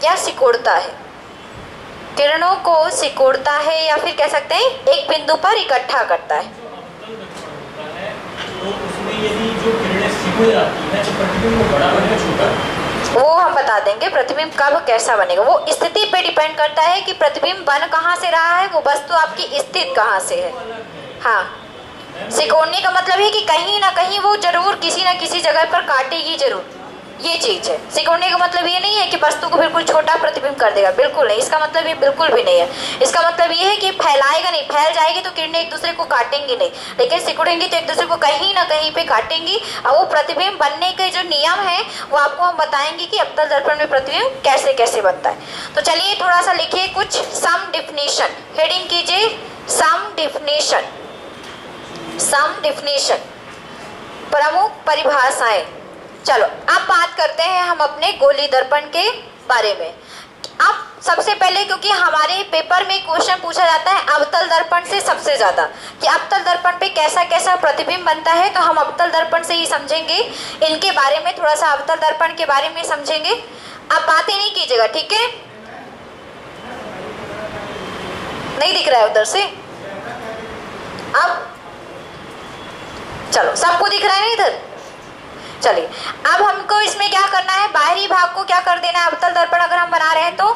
या सिकोड़ता है, किरणों को सिकोड़ता है, या फिर कह सकते हैं एक बिंदु पर इकट्ठा करता है। तो उसमें यदि जो किरणें सिकुड़ जाती हैं तो प्रतिबिंब बड़ा बनेगा छोटा, वो हम बता देंगे प्रतिबिंब कब कैसा बनेगा। वो स्थिति पे डिपेंड करता है कि प्रतिबिंब बन कहाँ से रहा है, वो वस्तु आपकी स्थित कहाँ से है। हाँ, सिकोड़ने का मतलब है कि कहीं ना कहीं वो जरूर किसी न किसी जगह पर काटेगी जरूर, ये चीज है। सिकोड़ने का मतलब ये नहीं है कि वस्तु को बिल्कुल छोटा प्रतिबिंब कर देगा, बिल्कुल नहीं। इसका मतलब ये बिल्कुल भी नहीं है। इसका मतलब ये है कि फैलाएगा नहीं, फैल जाएगी तो किरणें एक दूसरे को काटेंगी नहीं, लेकिन सिकुड़ेंगी तो एक दूसरे को कहीं ना कहीं पे काटेंगी। और वो प्रतिबिंब बनने के जो नियम है वो आपको हम बताएंगे कि अवतल दर्पण में प्रतिबिंब कैसे कैसे बनता है। तो चलिए थोड़ा सा लिखिए कुछ सम डिफिनेशन, हेडिंग कीजिए सम डिफिनेशन। सम डिफिनेशन, प्रमुख परिभाषाएं। चलो अब बात करते हैं हम अपने गोली दर्पण के बारे में। अब सबसे पहले, क्योंकि हमारे पेपर में क्वेश्चन पूछा जाता है अवतल दर्पण से सबसे ज्यादा कि अवतल दर्पण पे कैसा कैसा प्रतिबिंब बनता है, तो हम अवतल दर्पण से ही समझेंगे, इनके बारे में थोड़ा सा अवतल दर्पण के बारे में समझेंगे। आप बातें नहीं कीजिएगा, ठीक है? नहीं दिख रहा है उधर से? अब चलो सबको दिख रहा है ना इधर? चलिए अब हमको इसमें क्या करना है, बाहरी भाग को क्या कर देना है, अवतल दर्पण अगर हम बना रहे हैं तो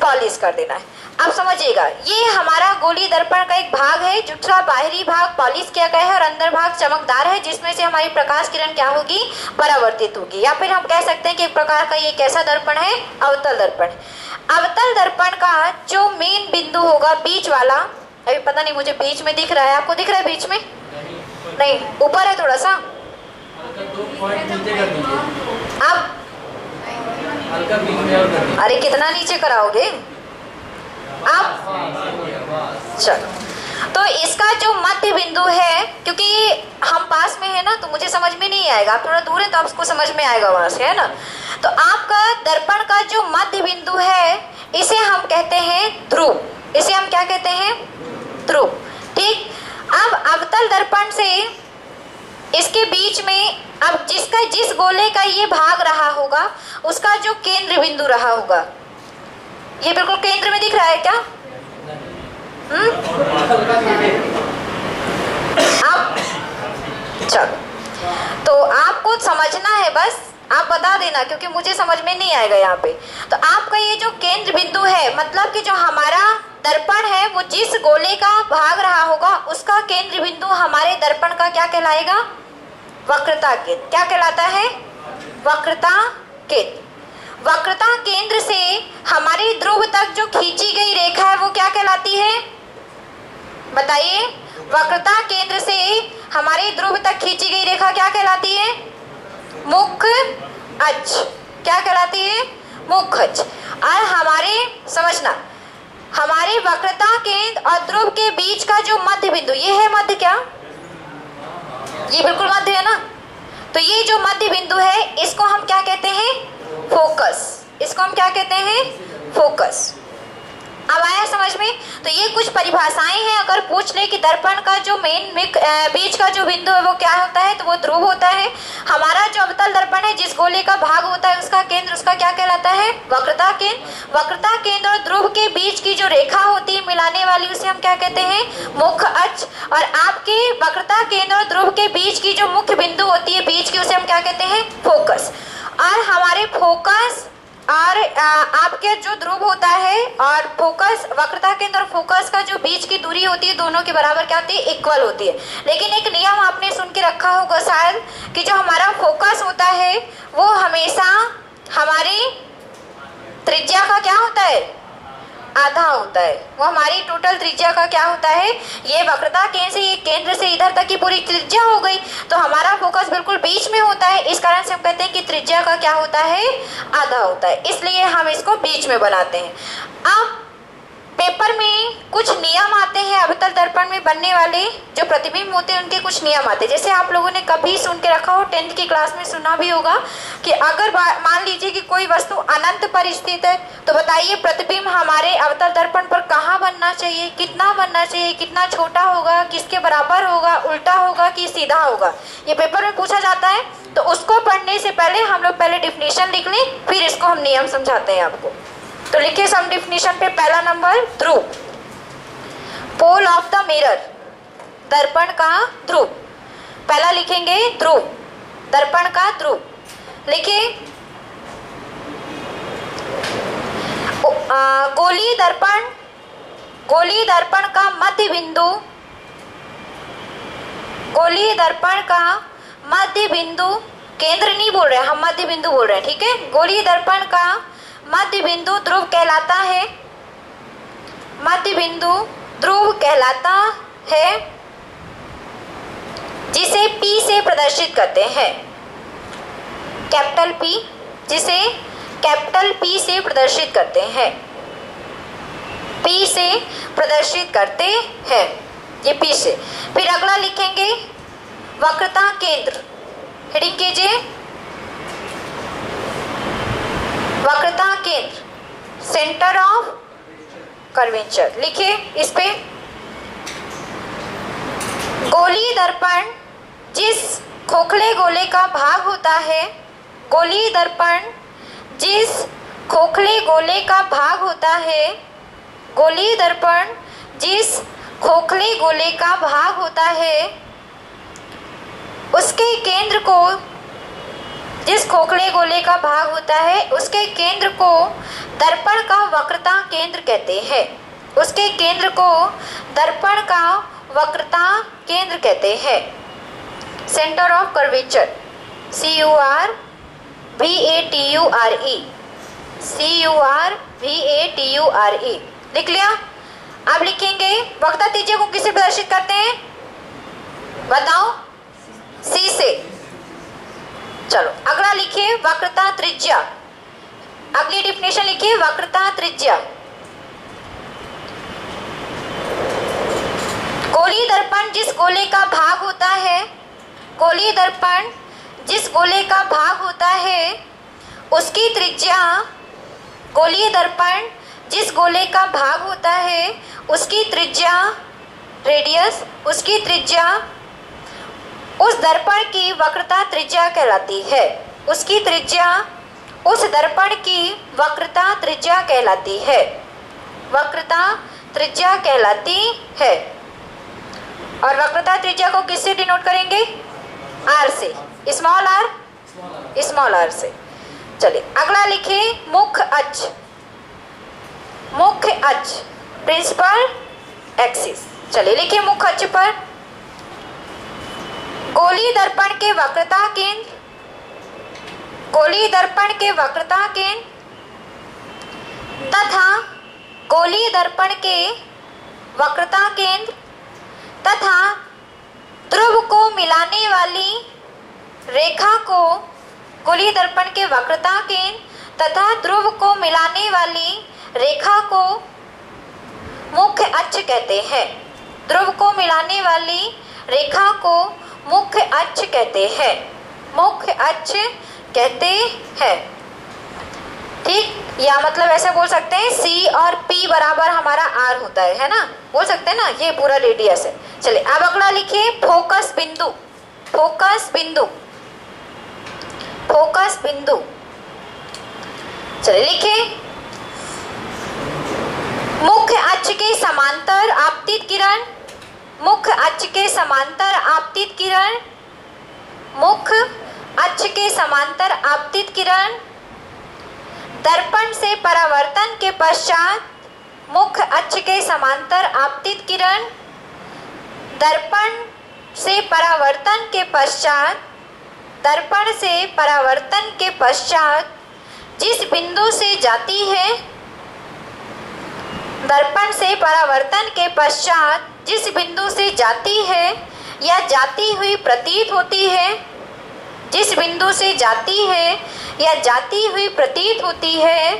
पॉलिश कर देना है। अब समझिएगा, ये हमारा गोलीय दर्पण का एक भाग है। दूसरा बाहरी भाग पॉलिश किया गया है और अंदर भाग चमकदार है, जिसमें से हमारी प्रकाश किरण क्या होगी, परावर्तित होगी। या फिर हम कह सकते हैं कि एक प्रकार का ये कैसा दर्पण है, अवतल दर्पण। अवतल दर्पण का जो मेन बिंदु होगा बीच वाला, अभी पता नहीं मुझे बीच में दिख रहा है, आपको दिख रहा है बीच में? नहीं, ऊपर है थोड़ा सा। अब अरे कितना नीचे कराओगे आप? चलो, तो इसका जो मध्य बिंदु है, क्योंकि हम पास में है ना तो मुझे समझ में नहीं आएगा, आप थोड़ा दूर है तो आपको समझ में आएगा वहां से, है ना। तो आपका दर्पण का जो मध्य बिंदु है, इसे हम कहते हैं ध्रुव। इसे हम क्या कहते हैं, ध्रुव। ठीक। अब अवतल दर्पण से इसके बीच में, अब जिस गोले का ये भाग रहा होगा, उसका जो केंद्र बिंदु रहा होगा, ये बिल्कुल केंद्र में दिख रहा है क्या? अब चलो, तो आपको समझना है, बस आप बता देना, क्योंकि मुझे समझ में नहीं आएगा यहाँ पे। तो आपका ये जो केंद्र बिंदु है, मतलब कि जो हमारा दर्पण है, वो जिस गोले का भाग रहा होगा, उसका केंद्र बिंदु हमारे दर्पण का क्या कहलाएगा, वक्रता केंद्र। क्या कहलाता है, वक्रता केंद्र। वक्रता केंद्र से हमारे ध्रुव तक जो खींची गई रेखा है, वो क्या कहलाती है, बताइए। वक्रता केंद्र से हमारे ध्रुव तक खींची गई रेखा क्या कहलाती है, मुख्य अक्ष। क्या कहलाती है, मुख्य अक्ष। और हमारे, समझना, हमारे वक्रता केंद्र और ध्रुव के बीच का जो मध्य बिंदु, ये है मध्य, क्या ये बिल्कुल मध्य है ना। तो ये जो मध्य बिंदु है, इसको हम क्या कहते हैं, फोकस। इसको हम क्या कहते हैं, फोकस। अब आया समझ में? तो ये कुछ परिभाषाएं हैं। अगर पूछ ले कि दर्पण का जो मेन बीच का जो बिंदु है वो क्या होता है, तो वो ध्रुव होता है। हमारा जो अवतल दर्पण है, जिस गोले का भाग होता है, उसका केंद्र, उसका क्या कहलाता है, वक्रता केंद्र। वक्रता केंद्र और ध्रुव के बीच की जो रेखा होती है मिलाने वाली, उसे हम क्या कहते हैं, मुख्य अक्ष। और आपके वक्रता केंद्र और ध्रुव के बीच की जो मुख्य बिंदु होती है बीच की, उसे हम क्या कहते हैं, फोकस। और हमारे फोकस और आपके जो ध्रुव होता है और फोकस, वक्रता केंद्र और फोकस का जो बीच की दूरी होती है, दोनों के बराबर क्या होती है, इक्वल होती है। लेकिन एक नियम आपने सुन के रखा होगा शायद, कि जो हमारा फोकस होता है वो हमेशा हमारी त्रिज्या का क्या होता है, आधा होता है। वो हमारी टोटल त्रिज्या का क्या होता है, ये वक्रता केंद्र से, ये केंद्र से इधर तक की पूरी त्रिज्या हो गई, तो हमारा फोकस बिल्कुल बीच में होता है। इस कारण से हम कहते हैं कि त्रिज्या का क्या होता है, आधा होता है, इसलिए हम इसको बीच में बनाते हैं। अब पेपर में कुछ नियम आते हैं, अवतल दर्पण में बनने वाले जो प्रतिबिंब होते हैं, उनके कुछ नियम आते हैं। जैसे आप लोगों ने कभी सुन के रखा हो, 10th की क्लास में सुना भी होगा, कि अगर मान लीजिए कि कोई वस्तु अनंत पर स्थित है, तो बताइए प्रतिबिंब हमारे अवतल दर्पण पर कहाँ बनना चाहिए, कितना बनना चाहिए, कितना छोटा होगा, किसके बराबर होगा, उल्टा होगा कि सीधा होगा, ये पेपर में पूछा जाता है। तो उसको पढ़ने से पहले हम लोग पहले डिफिनेशन लिख लें, फिर इसको हम नियम समझाते हैं आपको। तो लिखिए सम डिफिनेशन पे, पहला नंबर ध्रुव, पोल ऑफ द मिरर, दर्पण का ध्रुव। पहला लिखेंगे ध्रुव, दर्पण का ध्रुव। लिखिए गोलीय दर्पण, गोलीय दर्पण का मध्य बिंदु, गोलीय दर्पण का मध्य बिंदु, केंद्र नहीं बोल रहे, हम मध्य बिंदु बोल रहे हैं, ठीक है। गोलीय दर्पण का मध्य बिंदु ध्रुव कहलाता है, मध्य बिंदु ध्रुव कहलाता है, जिसे P से प्रदर्शित करते हैं, कैपिटल P, जिसे कैपिटल P से प्रदर्शित करते हैं, P से प्रदर्शित करते हैं, ये P से। फिर अगला लिखेंगे वक्रता केंद्र, हेडिंग कीजिए, वक्रता केंद्र, सेंटर ऑफ कर्वेचर। लिखिए इस पे, गोलीय दर्पण जिस खोखले गोले का भाग होता है, गोलीय दर्पण जिस खोखले गोले का भाग होता है, गोलीय दर्पण जिस खोखले गोले का भाग होता है, उसके केंद्र को, जिस खोखले गोले का भाग होता है उसके केंद्र को दर्पण का वक्रता केंद्र कहते हैं। उसके केंद्र को दर्पण का वक्रता केंद्र कहते हैं। Centre of curvature, CURVATURE, CURVATURE लिख लिया। अब लिखेंगे वक्रता त्रिज्या को किससे प्रदर्शित करते हैं, बताओ, C से। चलो अगला लिखिए वक्रता त्रिज्या। अगली डिफिनेशन लिखिए वक्रता त्रिज्या। गोलीय दर्पण जिस गोले का भाग होता है, गोलीय दर्पण जिस गोले का भाग होता है उसकी त्रिज्या, गोलीय दर्पण जिस गोले का भाग होता है उसकी त्रिज्या, रेडियस, उसकी त्रिज्या उस दर्पण की वक्रता त्रिज्या कहलाती है। उसकी त्रिज्या उस दर्पण की वक्रता त्रिज्या कहलाती है, वक्रता त्रिज्या कहलाती है। और वक्रता त्रिज्या को किससे डिनोट करेंगे, R से, स्मॉल r से। चलिए अगला लिखिए मुख्य अक्ष, मुख्य अक्ष, प्रिंसिपल एक्सिस। चलिए लिखिए मुख्य अक्ष पर गोलीय दर्पण के वक्रता केंद्र, गोलीय दर्पण के वक्रता केंद्र तथा गोलीय दर्पण के वक्रता केंद्र तथा ध्रुव को मिलाने वाली रेखा को, गोलीय दर्पण के वक्रता केंद्र तथा ध्रुव को मिलाने वाली रेखा को मुख्य अक्ष कहते हैं। ध्रुव को मिलाने वाली रेखा को मुख्य अक्ष कहते हैं, मुख्य अक्ष कहते हैं। ठीक, या मतलब ऐसे बोल सकते हैं C और P बराबर हमारा R होता है ना, बोल सकते हैं ना, ये पूरा रेडियस है। चलिए अब अगला लिखिए फोकस बिंदु, फोकस बिंदु, फोकस बिंदु। चलिए लिखिए मुख्य अक्ष के समांतर आपतित किरण, मुख्य अक्ष के समांतर आपतित किरण, मुख्य अक्ष के समांतर आपतित किरण दर्पण से परावर्तन के पश्चात, मुख्य अक्ष के समांतर आपतित किरण दर्पण से परावर्तन के पश्चात, दर्पण से परावर्तन के पश्चात जिस बिंदु से जाती है, दर्पण से परावर्तन के पश्चात जिस बिंदु से जाती है या जाती हुई प्रतीत होती है, जिस बिंदु से जाती है या जाती हुई प्रतीत होती है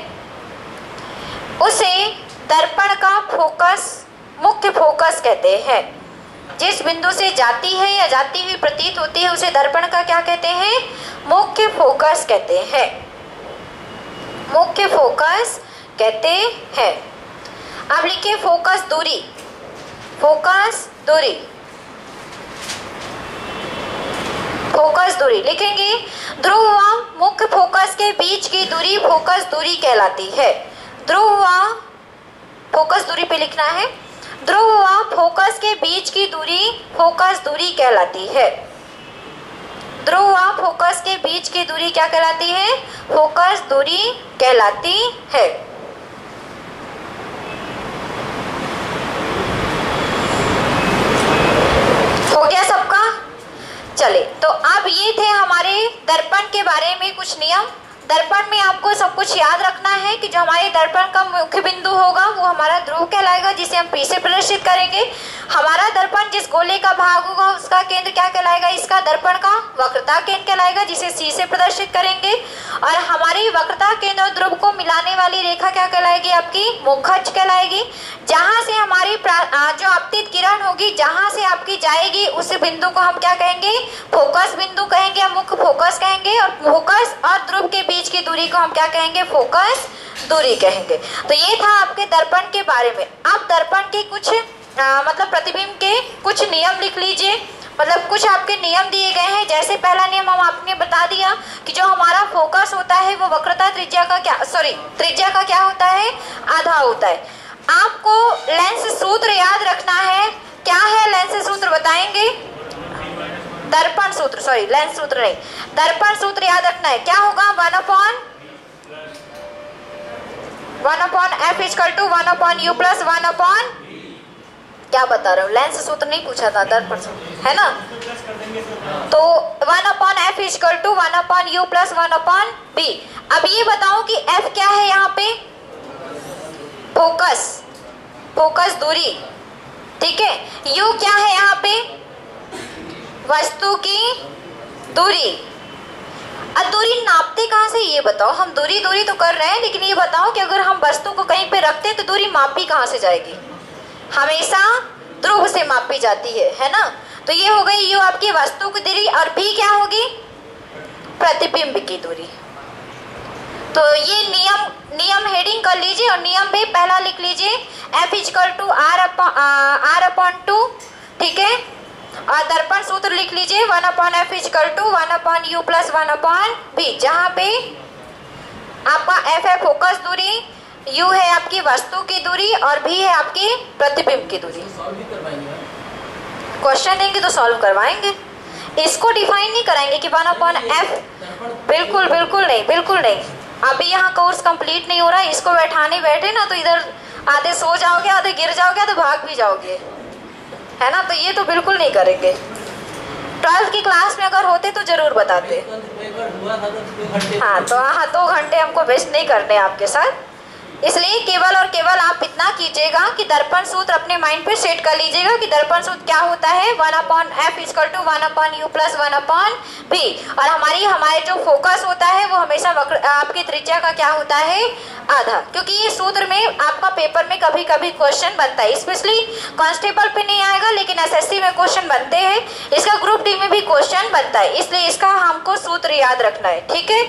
उसे दर्पण का फोकस, मुख्य फोकस कहते हैं। जिस बिंदु से जाती है या जाती हुई प्रतीत होती है उसे दर्पण का क्या कहते हैं, मुख्य फोकस कहते हैं, मुख्य फोकस कहते हैं। अब लिखिए फोकस दूरी, फोकस दूरी, फोकस दूरी लिखेंगे। ध्रुव व मुख्य फोकस के बीच की दूरी फोकस दूरी कहलाती है। ध्रुव व फोकस दूरी पे लिखना है, ध्रुव व फोकस के बीच की दूरी फोकस दूरी कहलाती है। ध्रुव व फोकस के बीच की दूरी क्या कहलाती है, फोकस दूरी कहलाती है। हो गया सबका। चले तो अब ये थे हमारे दर्पण के बारे में कुछ नियम। दर्पण में आपको सब कुछ याद रखना है कि जो हमारे दर्पण का मुख्य बिंदु होगा वो हमारा ध्रुव कहलाएगा, जिसे हम P से प्रदर्शित करेंगे। हमारा दर्पण जिस गोले का भाग होगा उसका केंद्र क्या कहलाएगा, इसका दर्पण का वक्रता केंद्र कहलाएगा, जिसे C से प्रदर्शित करेंगे। और हमारी वक्रता केंद्र और ध्रुव को मिलाने वाली रेखा क्या कहलाएगी, आपकी मुख्य अक्ष कहलाएगी। जहाँ से हमारी जो आपतित किरण होगी जहाँ से आपकी जाएगी उस बिंदु को हम क्या कहेंगे, फोकस बिंदु कहेंगे या मुख्य फोकस कहेंगे। और फोकस और ध्रुव के बीच की दूरी को हम क्या कहेंगे, फोकस दूरी कहेंगे। तो ये था आपके दर्पण के बारे में। अब दर्पण के कुछ मतलब प्रतिबिंब के कुछ नियम लिख लीजिए। मतलब कुछ आपके नियम दिए गए हैं। जैसे पहला नियम हम आपने बता दिया कि जो हमारा फोकस होता है वो वक्रता त्रिज्या का त्रिज्या का क्या होता है, आधा होता है। आपको लेंस सूत्र याद रखना है। क्या है लेंस सूत्र बताएंगे, दर्पण सूत्र, लेंस सूत्र नहीं, दर्पण सूत्र याद रखना है। क्या होगा, 1 1/f equal to 1/u plus 1/, क्या बता रहे हो, लेंस सूत्र नहीं पूछा था, दर्पण सूत्र है ना। तो 1/f equal to 1/u plus 1/b। अब ये बताओ कि f क्या है यहाँ पे, फोकस दूरी, ठीक है। u क्या है यहाँ पे, वस्तु की दूरी। अब दूरी नापते कहाँ से ये बताओ, हम दूरी तो कर रहे हैं, लेकिन ये बताओ कि अगर हम वस्तु को कहीं पे रखते हैं तो दूरी मापी कहाँ से जाएगी, हमेशा ध्रुव से मापी जाती है ना। तो ये हो गई यू आपकी वस्तु की दूरी, और भी क्या होगी, प्रतिबिंब की दूरी। तो ये नियम हेडिंग कर लीजिए, और नियम भी पहला लिख लीजिए, F इक्वल टू R/2, ठीक है। और दर्पण सूत्र लिख लीजिए 1/f equal to 1/u plus 1/b, जहाँ पे आपका F है फोकस दूरी, U है आपकी वस्तु की दूरी, और B है आपकी प्रतिबिंब की दूरी। क्वेश्चन देंगे तो सॉल्व करवाएंगे, इसको डिफाइन नहीं कराएंगे कि 1/f, बिल्कुल नहीं। अभी यहाँ कोर्स कंप्लीट नहीं हो रहा है, इसको बैठे ना तो इधर आधे सो जाओगे, आधे गिर जाओगे, आधे भाग भी जाओगे, है ना। तो ये तो बिल्कुल नहीं करेंगे। 12th की क्लास में अगर होते तो जरूर बताते। हाँ, तो 2 घंटे हमको वेस्ट नहीं करने आपके साथ, इसलिए केवल और केवल आप इतना कीजिएगा कि दर्पण सूत्र अपने माइंड पे सेट कर लीजिएगा कि दर्पण सूत्र क्या होता है, 1/f equal to 1/u plus 1/b। और हमारे जो फोकस होता है वो हमेशा आपकी त्रिज्या का क्या होता है, आधा। क्योंकि ये सूत्र में आपका पेपर में कभी कभी क्वेश्चन बनता है, स्पेशली कांस्टेबल पे नहीं आएगा, लेकिन एसएससी में क्वेश्चन बनते हैं, इसका ग्रुप डी में भी क्वेश्चन बनता है, इसलिए इसका हमको सूत्र याद रखना है, ठीक है।